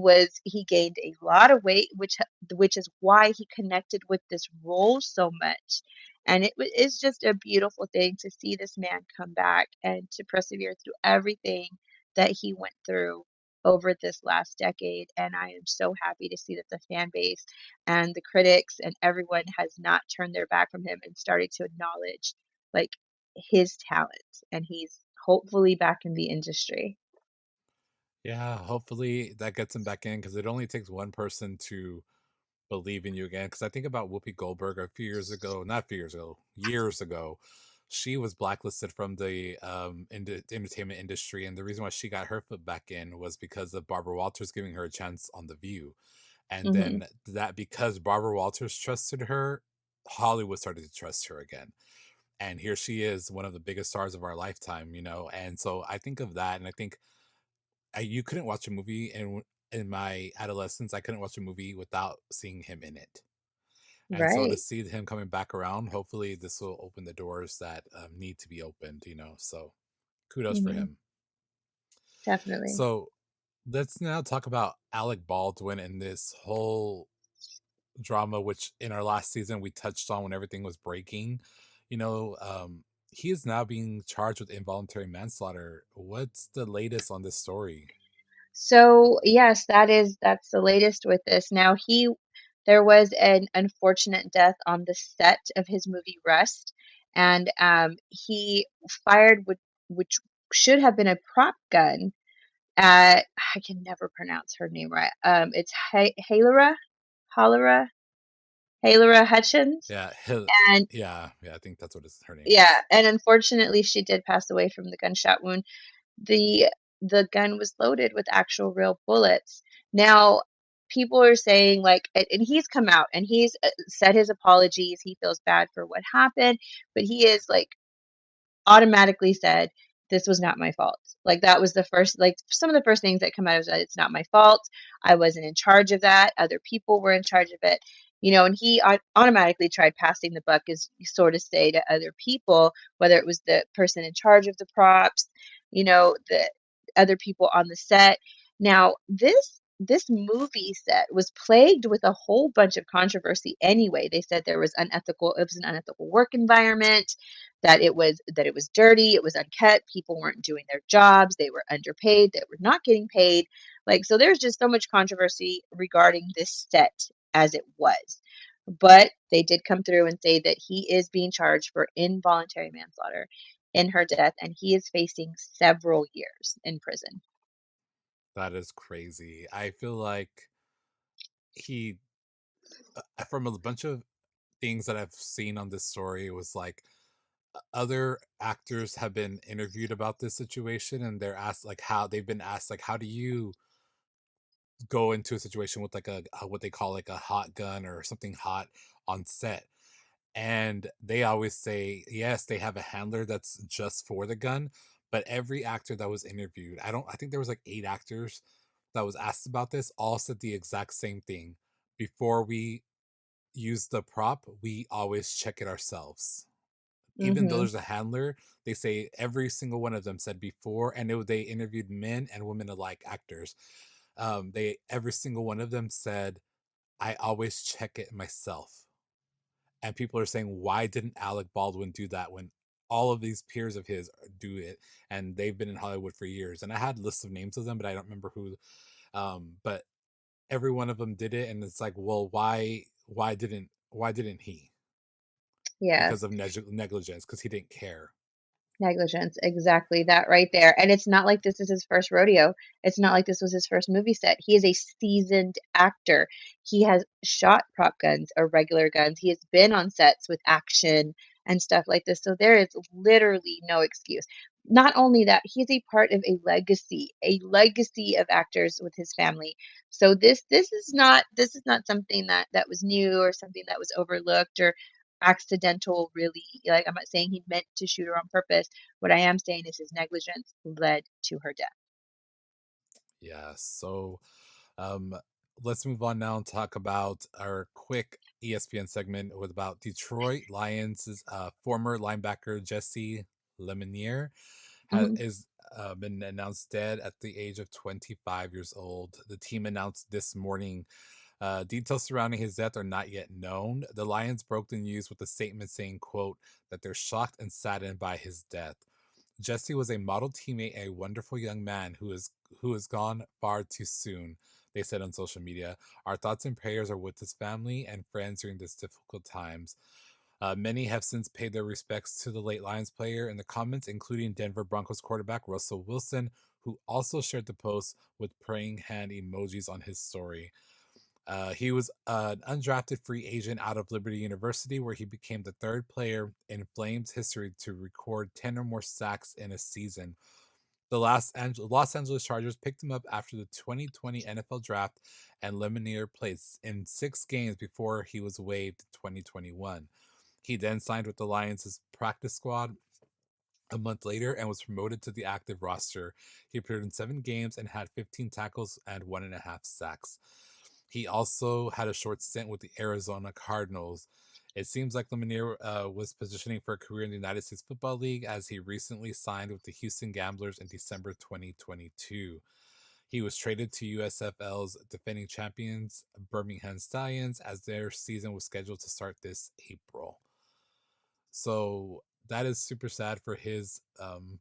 gained a lot of weight, which is why he connected with this role so much. And it's just a beautiful thing to see this man come back and to persevere through everything that he went through over this last decade. And I am so happy to see that the fan base and the critics and everyone has not turned their back from him and started to acknowledge like his talent, and he's hopefully back in the industry. Yeah, hopefully that gets him back in, because it only takes one person to believe in you again. Because I think about Whoopi Goldberg a few years ago, not a few years ago, years ago. She was blacklisted from the entertainment industry, and the reason why she got her foot back in was because of Barbara Walters giving her a chance on The View. And Hmm. then that, because Barbara Walters trusted her, Hollywood started to trust her again. and here she is, one of the biggest stars of our lifetime, you know. And so I think of that, and I think you couldn't watch a movie in my adolescence. I couldn't watch a movie without seeing him in it. And so to Right. see him coming back around, hopefully this will open the doors that need to be opened, you know. So kudos for Hmm. him. Definitely. So let's now talk about Alec Baldwin and this whole drama, which in our last season we touched on when everything was breaking. You know, he is now being charged with involuntary manslaughter. What's the latest on this story? So yes, that's the latest with this. Now there was an unfortunate death on the set of his movie Rust, and he fired which should have been a prop gun at, I can never pronounce her name right. It's Halera Halera Hutchins, Yeah, and I think that's what her name yeah, is. and unfortunately she did pass away from the gunshot wound. the the gun was loaded with actual real bullets. Now, people are saying like, and he's come out and he's said his apologies. He feels bad for what happened, but he is like automatically said, this was not my fault. Like that was the first, like some of the first things that come out of that, it's not my fault. I wasn't in charge of that. Other people were in charge of it. And he automatically tried passing the buck, as you sort of say, to other people, whether it was the person in charge of the props, the other people on the set. Now, this movie set was plagued with a whole bunch of controversy anyway. They said it was an unethical work environment, that it was dirty, it was unkept, people weren't doing their jobs, they were underpaid, they were not getting paid. Like, so there's just so much controversy regarding this set as it was. But they did come through and say that he is being charged for involuntary manslaughter in her death, and he is facing several years in prison. That is crazy. I feel like he, from a bunch of things that I've seen on this story, it was like other actors have been interviewed about this situation, and they're asked like how they've been asked like how do you go into a situation with like a what they call like a hot gun or something hot on set, and they always say yes, they have a handler that's just for the gun. But every actor that was interviewed, I think there was like 8 actors that was asked about this, all said the exact same thing: before we use the prop, we always check it ourselves. Even though Mm-hmm. there's a handler, they say every single one of them said before, and they interviewed men and women alike, actors. They every single one of them said, "I always check it myself." And people are saying, "Why didn't Alec Baldwin do that when all of these peers of his do it?" And they've been in Hollywood for years. And I had lists of names of them, but I don't remember who. But every one of them did it, and it's like, well, why didn't he? Yeah. Because of negligence, because he didn't care. Negligence, exactly that right there. And it's not like this is his first rodeo. It's not like this was his first movie set. He is a seasoned actor. He has shot prop guns or regular guns. He has been on sets with action and stuff like this. So there is literally no excuse. Not only that, he's a part of a legacy of actors with his family. So this is not something that was new or something that was overlooked or accidental, really. Like, I'm not saying he meant to shoot her on purpose. What I am saying is his negligence led to her death. Yeah. So um, let's move on now and talk about our quick ESPN segment with about Detroit Lions' former linebacker Jesse Lemonier has Mhm. is been announced dead at the age of 25 years old. The team announced this morning. Details surrounding his death are not yet known. The Lions broke the news with a statement saying, quote, that they're shocked and saddened by his death. Jesse was a model teammate and a wonderful young man who has gone far too soon, they said on social media. Our thoughts and prayers are with his family and friends during this difficult times. Many have since paid their respects to the late Lions player in the comments, including Denver Broncos quarterback Russell Wilson, who also shared the post with praying hand emojis on his story. He was an undrafted free agent out of Liberty University, where he became the third player in Flames history to record 10 or more sacks in a season. The Los Angeles Chargers picked him up after the 2020 NFL Draft, and Lemonier played in 6 games before he was waived in 2021. He then signed with the Lions' practice squad a month later and was promoted to the active roster. He appeared in 7 games and had 15 tackles and 1.5 sacks. He also had a short stint with the Arizona Cardinals. It seems like Lemonier was positioning for a career in the United States Football League as he recently signed with the Houston Gamblers in December 2022. He was traded to USFL's defending champions, Birmingham Stallions, as their season was scheduled to start this April. So that is super sad for his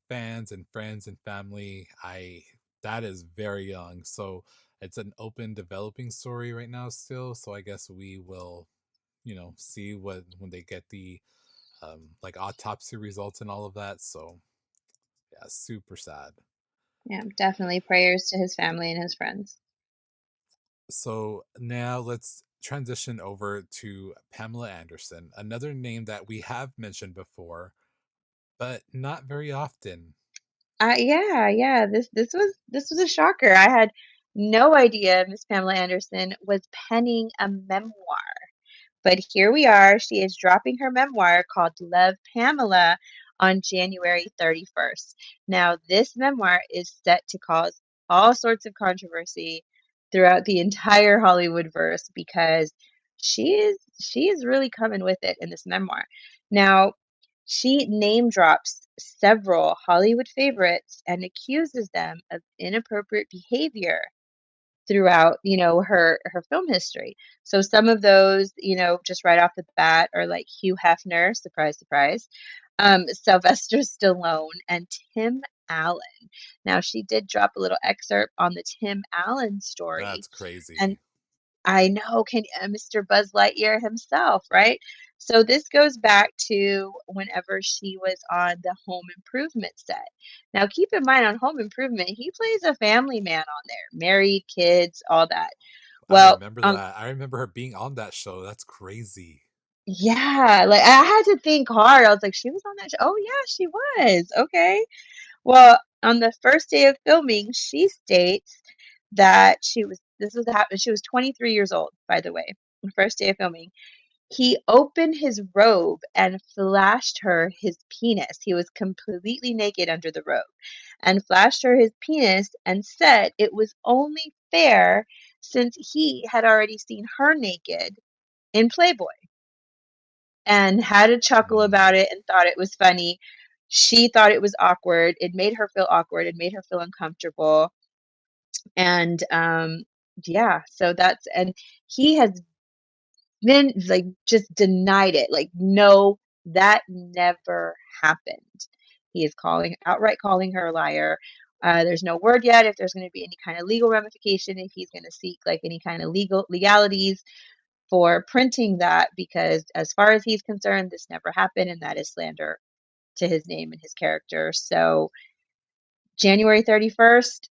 fans and friends and family. I That is very young, so it's an open developing story right now still. So I guess we will, see what when they get the like autopsy results and all of that. So yeah, super sad. Yeah, definitely prayers to his family and his friends. So now let's transition over to Pamela Anderson, another name that we have mentioned before, but not very often. Yeah, yeah. This was a shocker. I had no idea Miss Pamela Anderson was penning a memoir. But here we are. She is dropping her memoir called Love Pamela on January 31st. Now, this memoir is set to cause all sorts of controversy throughout the entire Hollywood verse because she is really coming with it in this memoir. Now, she name drops several Hollywood favorites and accuses them of inappropriate behavior throughout, her film history. So some of those, just right off the bat are like Hugh Hefner, surprise, surprise, Sylvester Stallone, and Tim Allen. Now she did drop a little excerpt on the Tim Allen story, That's and crazy. I know, can Mr. Buzz Lightyear himself, right? So this goes back to whenever she was on the Home Improvement set. Now, keep in mind, on Home Improvement, he plays a family man on there, married, kids, all that. I Well, remember that. I remember her being on that show. That's crazy. yeah, like I had to think hard. I was like, she was on that show. Oh yeah, she was. Okay. Well, on the first day of filming, she states that she was 23 years old, by the way, the first day of filming. He opened his robe and flashed her his penis. He was completely naked under the robe and flashed her his penis and said it was only fair since he had already seen her naked in Playboy and had a chuckle about Mm. it and thought it was funny. She thought it was awkward. It made her feel awkward. It made her feel uncomfortable. And yeah, so and he has been like just denied it. Like, no, that never happened. He is outright calling her a liar. There's no word yet if there's going to be any kind of legal ramification, if he's going to seek like any kind of legalities for printing that, because as far as he's concerned, this never happened, and that is slander to his name and his character. So January 31st,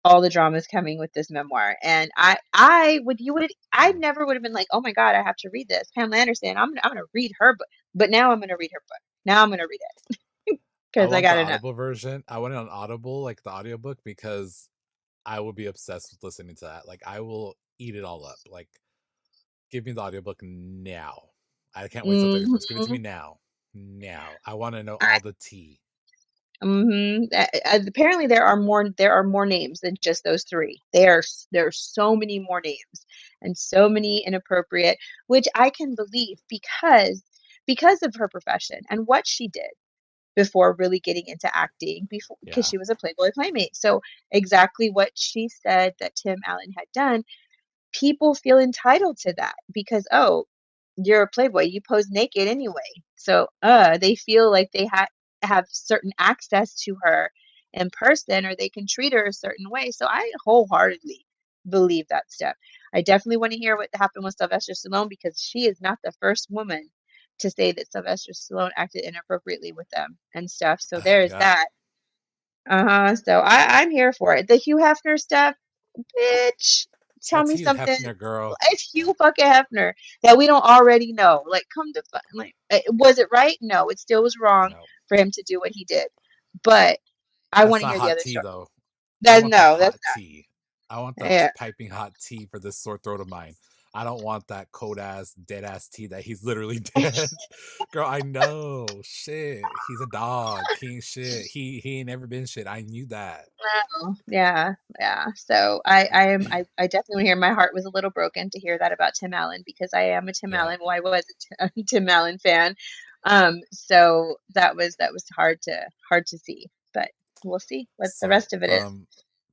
all the drama is coming with this memoir. And I Mm. never would have been like, oh my God, I have to read this. Pamela Anderson, I'm gonna read her book. But now I'm gonna read her book. Now I'm gonna read it I because I want the gotta know. Audible version. I want it on Audible, like the audiobook, because I will be obsessed with listening to that. Like I will eat it all up. Like give me the audiobook now. I can't wait till 31st. Give it to me Hmm. now. Now. I want to know I, all the tea. Apparently there are more names than just those three. There are so many more names and so many inappropriate, which I can believe because of her profession and what she did before really getting into acting, before, because Yeah. she was a Playboy playmate. So exactly what she said that Tim Allen had done, people feel entitled to that because, oh, you're a playboy, you pose naked anyway. So they feel like they have certain access to her in person, or they can treat her a certain way. So I wholeheartedly believe that stuff. I definitely want to hear what happened with Sylvester Stallone, because she is not the first woman to say that Sylvester Stallone acted inappropriately with them and stuff. So there's Yeah. that. So I'm here for it. The Hugh Hefner stuff, bitch, tell That's me Hugh something. Hefner, girl. It's Hugh fucking Hefner that we don't already know. Like, come to like, was it right? No, it still was wrong No. for him to do what he did. But I That's want to not hear the hot other tea, story. though. I That's want the no, that's hot tea. I want the not. Yeah. piping hot tea for this sore throat of mine. I don't want that cold ass, dead ass tea that he's literally dead. Girl, I know. Shit. He's a dog. He ain't shit. He ain't never been shit. I knew that. Oh, yeah, yeah. So I definitely hear my heart was a little broken to hear that about Tim Allen because I am a Tim Yeah. Allen. Well, I was a Tim Allen fan. So that was hard to see, but we'll see what the So, rest of it is.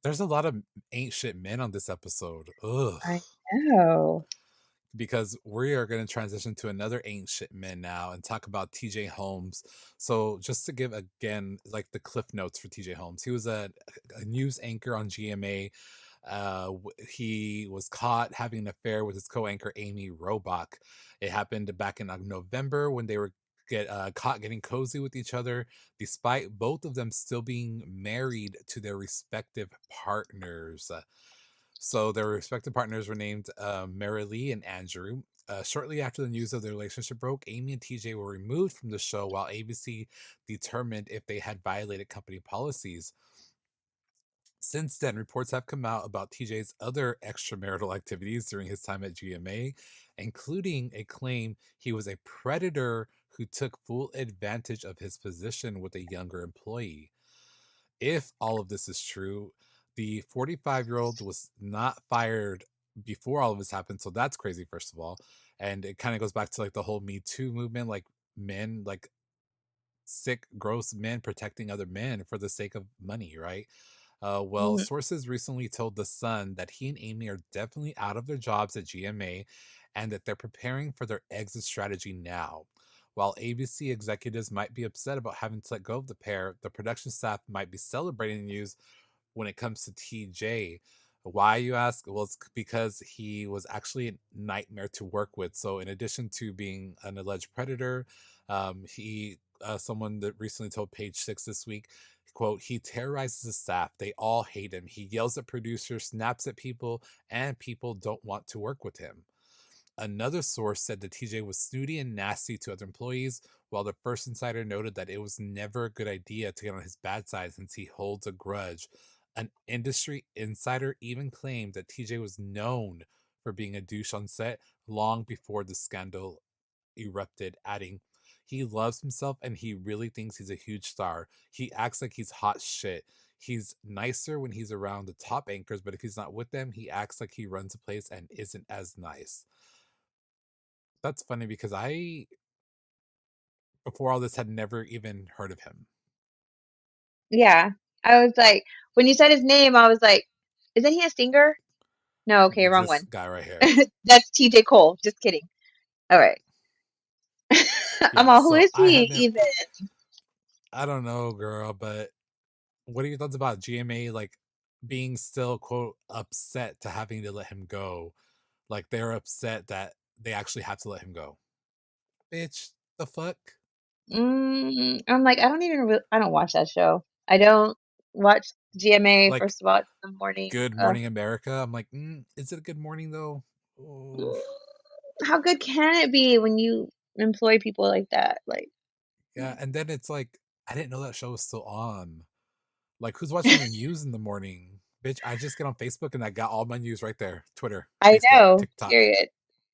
there's a lot of ain't shit men on this episode. Ugh. I know. Because we are going to transition to another ancient men now and talk about TJ Holmes. So, just to give again, like the cliff notes for TJ Holmes, he was a news anchor on GMA. He was caught having an affair with his co-anchor Amy Robach. It happened back in November when they were caught getting cozy with each other, despite both of them still being married to their respective partners. So their respective partners were named Mary Lee and Andrew. Shortly after the news of their relationship broke, Amy and TJ were removed from the show while ABC determined if they had violated company policies. Since then, reports have come out about TJ's other extramarital activities during his time at GMA, including a claim he was a predator who took full advantage of his position with a younger employee. If all of this is true, the 45-year-old was not fired before all of this happened, so that's crazy, first of all. And it kind of goes back to like the whole Me Too movement, like men, like sick, gross men protecting other men for the sake of money, right? Well, Mhm. sources recently told The Sun that he and Amy are definitely out of their jobs at GMA and that they're preparing for their exit strategy now. While ABC executives might be upset about having to let go of the pair, the production staff might be celebrating the news when it comes to TJ. Why, you ask? Well, it's because he was actually a nightmare to work with. So, in addition to being an alleged predator, someone that recently told Page Six this week, quote, he terrorizes the staff. They all hate him. He yells at producers, snaps at people, and people don't want to work with him. Another source said that TJ was snooty and nasty to other employees, while the first insider noted that it was never a good idea to get on his bad side since he holds a grudge. An industry insider even claimed that TJ was known for being a douche on set long before the scandal erupted, adding, he loves himself and he really thinks he's a huge star. He acts like he's hot shit. He's nicer when he's around the top anchors, but if he's not with them, he acts like he runs a place and isn't as nice. That's funny because I, before all this, had never even heard of him. Yeah. I was like, when you said his name, I was like, isn't he a singer? No, okay, It's wrong this one. guy right here. That's TJ Cole. Just kidding. All right. I'm Yeah, all, who so is he even? I don't know, girl, but what are your thoughts about GMA, like, being still, quote, upset to having to let him go? Like, they're upset that they actually have to let him go. Bitch, the fuck? I'm like, I don't watch that show. I don't watch GMA, Like, first of all, it's in the morning. Good Morning America? I'm like, is it a good morning, though? Mm, Oh, how good can it be when you employ people like that? Like, yeah, and then it's like, I didn't know that show was still on. Like, who's watching the news in the morning? Bitch, I just get on Facebook and I got all my news right there. Twitter, I Facebook, know, TikTok. period.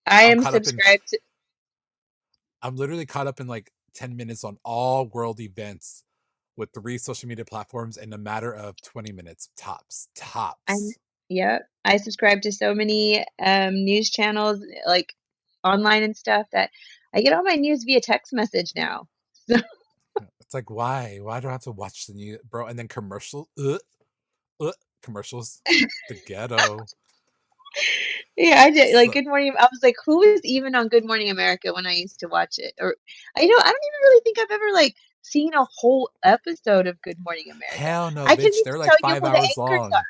I I'm am caught up in subscribed to, I'm literally caught up in like 10 minutes on all world events with 3 social media platforms in a matter of 20 minutes tops. I'm, Tops. yeah, I subscribe to so many news channels, like online and stuff, that I get all my news via text message now. So, It's like, why? Why do I have to watch the news, bro? And then uh, commercials. The ghetto. yeah, I did like So, Good Morning. I was like, who is even on Good Morning America when I used to watch it? Or I don't even really think I've ever like seen a whole episode of Good Morning America. hell no, I couldn't bitch. even They're like tell you five who the hours anchors long. are.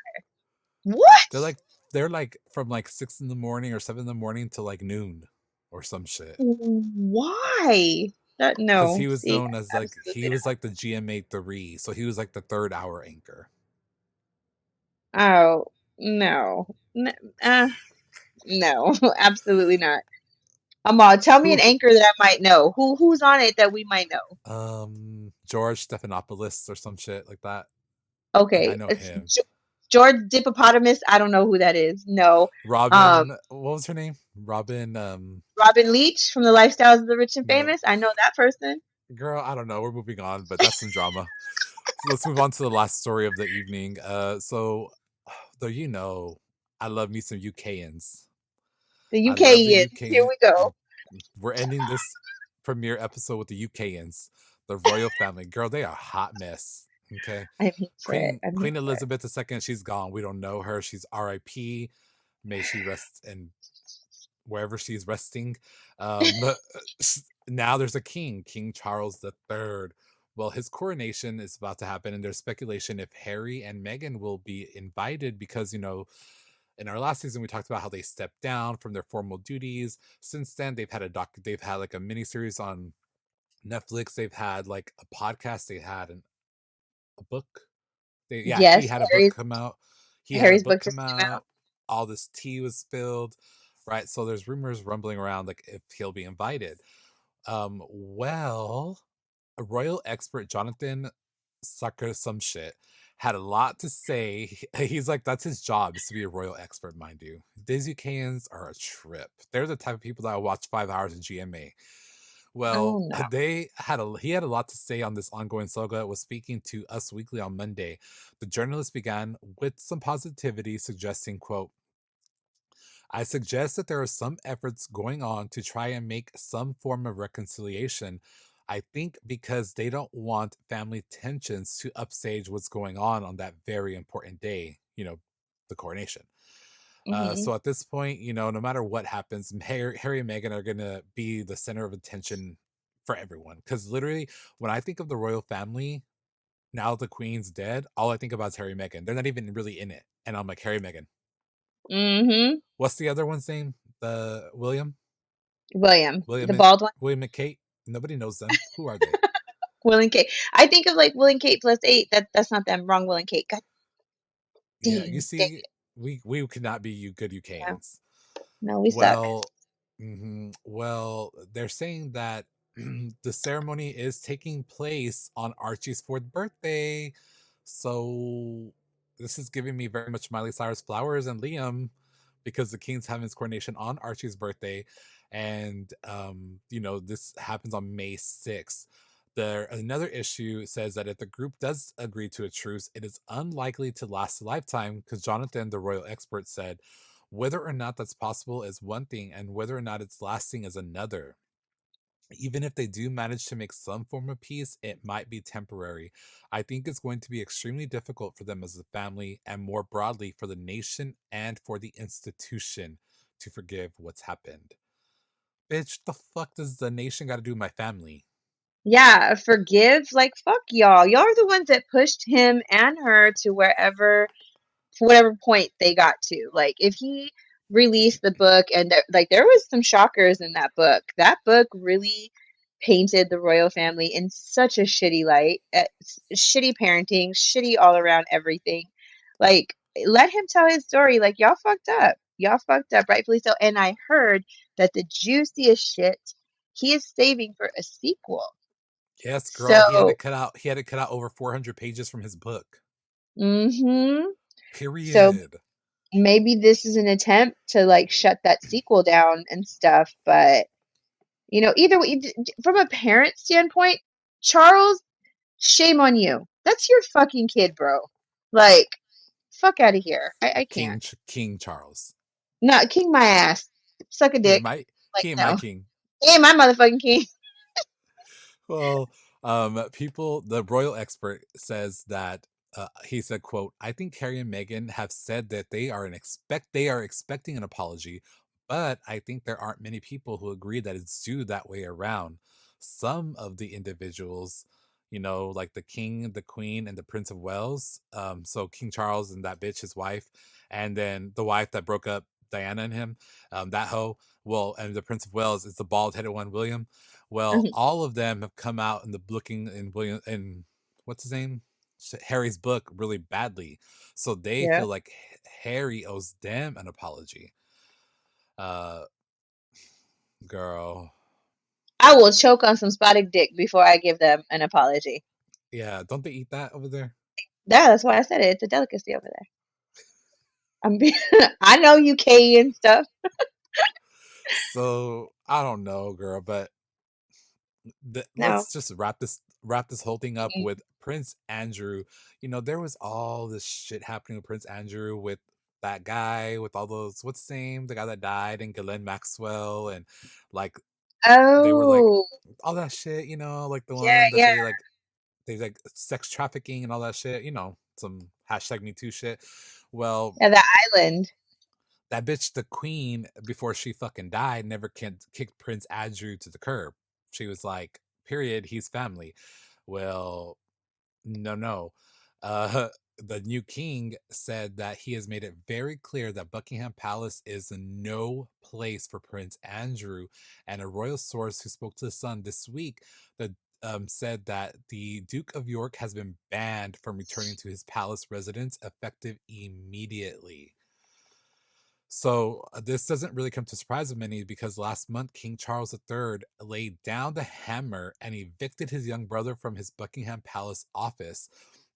What? They're like they're like from like 6 in the morning or 7 in the morning to like noon or some shit. Why? That Because no. he was See, known as like he absolutely was like the GMA 3, so he was like the third hour anchor. not. Oh no. Uh, no, absolutely not. Amal, tell me an Who? anchor that I might know. Who's on it that we might know? George Stephanopoulos or some shit like that. I Okay, know him. George Dippopotamus, I don't know who that is. No. Um, Robin, what was her name? Robin, Robin Leach from The Lifestyles of the Rich and no, Famous. I know that person. girl, I don't know. We're moving on, but that's some drama. So let's move on to the last story of the evening. So, though I love me some UKans. The I love the UKians. Here UK. we go. We're ending this premiere episode with the UKans, the royal family. Girl, they are a hot mess. Okay, I'm here for it. Queen I'm here Queen for it. Elizabeth II, she's gone. We don't know her. She's R.I.P. May she rest in wherever she's resting. But now there's a king, King Charles III. Well, his coronation is about to happen, and there's speculation if Harry and Meghan will be invited because, in our last season we talked about how they stepped down from their formal duties. Since then, they've had like a mini series on Netflix. They've had like a podcast. They had a book. He Yes, had a book come out. He had a Harry's book book come just came out. out. All this tea was spilled, right? So there's rumors rumbling around like if he'll be invited. Well, a royal expert, Jonathan Sucker, some shit, had a lot to say. He's like, that's his job, is to be a royal expert, mind you. These UKans are a trip. They're the type of people that will watch 5 hours of GMA. Well, Oh no. he had a lot to say on this ongoing saga. Was speaking to Us Weekly on Monday. The journalist began with some positivity, suggesting, quote, I suggest that there are some efforts going on to try and make some form of reconciliation. I think because they don't want family tensions to upstage what's going on that very important day, the coronation. Hmm. So at this point, no matter what happens, Harry and Meghan are going to be the center of attention for everyone. Because literally, when I think of the royal family, now the queen's dead, all I think about is Harry and Meghan. They're not even really in it. And I'm like, Harry, Meghan. Hmm. What's the other one's name? The William, William the and bald one. William and Kate. Nobody knows them. Who are they? Will and Kate. I think of like Will and Kate plus eight. That's not them. Wrong. Will and Kate. God Yeah, you dang see, it. we could not be you good Yeah. UKans. No, we suck. Well, well, they're saying that the ceremony is taking place on Archie's fourth birthday. So this is giving me very much Miley Cyrus Flowers and Liam because the King's having his coronation on Archie's birthday. And this happens on May 6th. Another issue says that if the group does agree to a truce, it is unlikely to last a lifetime because Jonathan, the royal expert, said whether or not that's possible is one thing, and whether or not it's lasting is another. Even if they do manage to make some form of peace, it might be temporary. I think it's going to be extremely difficult for them as a family, and more broadly for the nation and for the institution to forgive what's happened. Bitch, the fuck does the nation got to do with my family? Yeah, forgive. Like fuck y'all. Y'all are the ones that pushed him and her to wherever to whatever point they got to. Like if he released the book and there was some shockers in that book. That book really painted the royal family in such a shitty light. Shitty parenting, shitty all around everything. Like let him tell his story. Like y'all fucked up. Y'all fucked up, rightfully so. And I heard that the juiciest shit he is saving for a sequel. Yes, girl, So, he had to cut out over 400 pages from his book. mm-hmm. So Period. maybe this is an attempt to like shut that sequel down and stuff, but either way, from a parent standpoint, Charles, shame on you. That's your fucking kid, bro. Like, fuck out of here. I can't. King Charles. Not king my ass. Suck a dick. Like, He ain't my no. king. He ain't my motherfucking king. Well, the royal expert says that he said, "quote I think Harry and Meghan have said that they are expecting an apology, but I think there aren't many people who agree that it's due that way around. Some of the individuals, like the king, the queen, and the Prince of Wales. So King Charles and that bitch, his wife, and then the wife that broke up Diana and him, that hoe. Well, and the Prince of Wales is the bald-headed one, William." Well, all of them have come out in the looking in William and what's his name? Harry's book really badly. So they Yeah. feel like Harry owes them an apology. Uh girl. I will choke on some spotted dick before I give them an apology. Yeah, don't they eat that over there? Yeah, that's why I said it. It's a delicacy over there. I'm being, I know UK and stuff. So I don't know, girl, but No. let's just wrap this whole thing up Mm. with Prince Andrew. There was all this shit happening with Prince Andrew with that guy with all those what's his name, the guy that died, and Ghislaine Maxwell, and like they were like Oh, all that shit. Like the yeah, one that yeah. they like sex trafficking and all that shit. Some hashtag Me Too shit. Well, Yeah, the island. that bitch, the queen, before she fucking died, never kicked Prince Andrew to the curb. She was like, period, he's family. Well, no, no. Uh, the new king said that he has made it very clear that Buckingham Palace is no place for Prince Andrew. And a royal source who spoke to the Sun this week that said that the Duke of York has been banned from returning to his palace residence effective immediately. So this doesn't really come to surprise of many because last month King Charles III laid down the hammer and evicted his young brother from his Buckingham Palace office.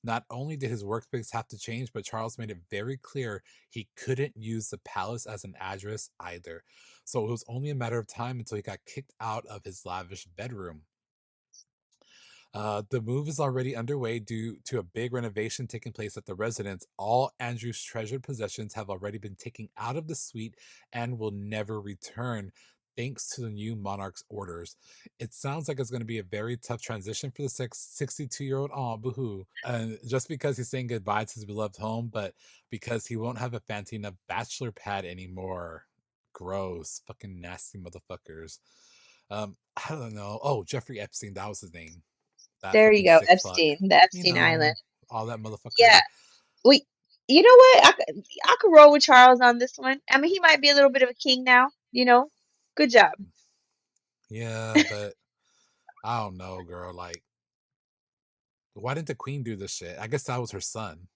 Not only did his workspace have to change, but Charles made it very clear he couldn't use the palace as an address either. So it was only a matter of time until he got kicked out of his lavish bedroom. The move is already underway due to a big renovation taking place at the residence. All Andrew's treasured possessions have already been taken out of the suite and will never return, thanks to the new monarch's orders. It sounds like it's going to be a very tough transition for the 62-year-old. Oh, boohoo. Just because he's saying goodbye to his beloved home, but because he won't have a fancy enough bachelor pad anymore. Gross. Fucking nasty motherfuckers. I don't know. Oh, Jeffrey Epstein, that was his name, that There you fucking go, sick fuck. Epstein, the You Epstein Island. know, all that motherfucker. Yeah. We, you know what? I could roll with Charles on this one. I mean, he might be a little bit of a king now. Good job. Yeah, but I don't know, girl. Like, why didn't the queen do this shit? I guess that was her son,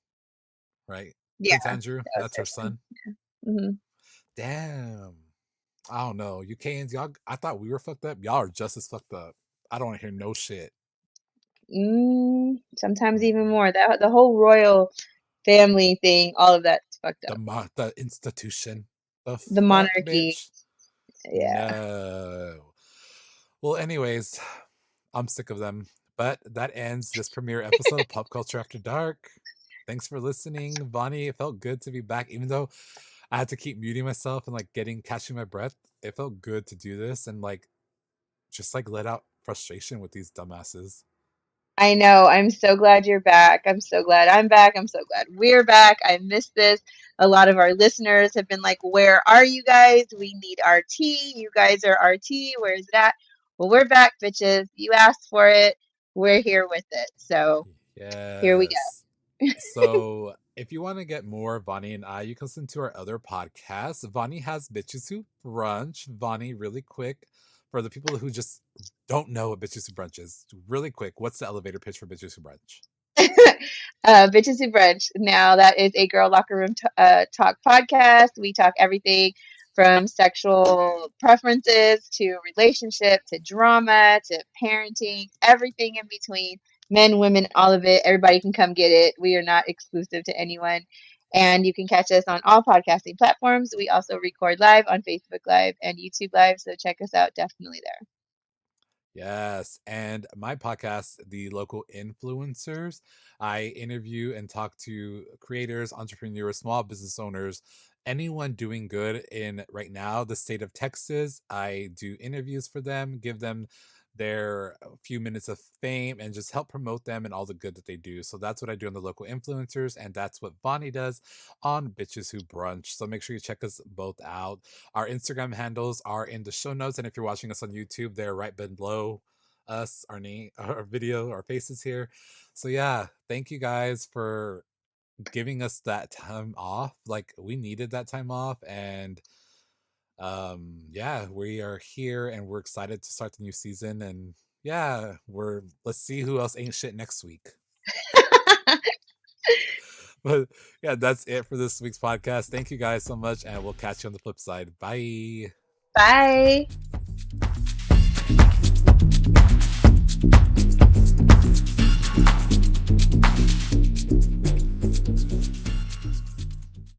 right? Yeah, Prince Andrew, that was that's her her son. son. Hmm. Damn. I don't know. UKans, y'all, I thought we were fucked up. Y'all are just as fucked up. I don't want to hear no shit. Sometimes even Mm-mm. more. That the whole royal family thing, all of that's fucked up. The institution. The The fuck, monarchy. bitch? Yeah. No. Well, anyways, I'm sick of them. But that ends this premiere episode of Pop Culture After Dark. Thanks for listening, Vonnie. It felt good to be back, even though I had to keep muting myself and like catching my breath. It felt good to do this and like just like let out frustration with these dumbasses. I know. I'm so glad you're back. I'm so glad I'm back. I'm so glad we're back. I missed this. A lot of our listeners have been like, "Where are you guys? We need our tea. You guys are our tea. Where is that?" Well, we're back, bitches. You asked for it. We're here with it. So here we Yes. go. So if you want to get more of Vonnie and I, you can listen to our other podcasts. Vonnie has Bitches Who Brunch. Vonnie, really quick, for the people who just don't know what Bitches Who Brunch is, really quick, what's the elevator pitch for Bitches Who Brunch? Bitches Who Brunch. Now, that is a girl locker room talk podcast. We talk everything from sexual preferences to relationship to drama to parenting, everything in between. Men, women, all of it. Everybody can come get it. We are not exclusive to anyone. And you can catch us on all podcasting platforms. We also record live on Facebook Live and YouTube Live. So check us out definitely there. Yes. And my podcast, The Local Influencers, I interview and talk to creators, entrepreneurs, small business owners, anyone doing good in right now, the state of Texas. I do interviews for them, give them their few minutes of fame and just help promote them and all the good that they do. So that's what I do on the local influencers, and that's what Vonnie does on Bitches Who Brunch. So make sure you check us both out. Our Instagram handles are in the show notes, and if you're watching us on YouTube, they're right below us, our name, our video, our faces here. So yeah, thank you guys for giving us that time off. Like we needed that time off, and yeah, we are here and we're excited to start the new season. And yeah, let's see who else ain't shit next week. But yeah, that's it for this week's podcast. Thank you guys so much, and we'll catch you on the flip side. Bye. Bye.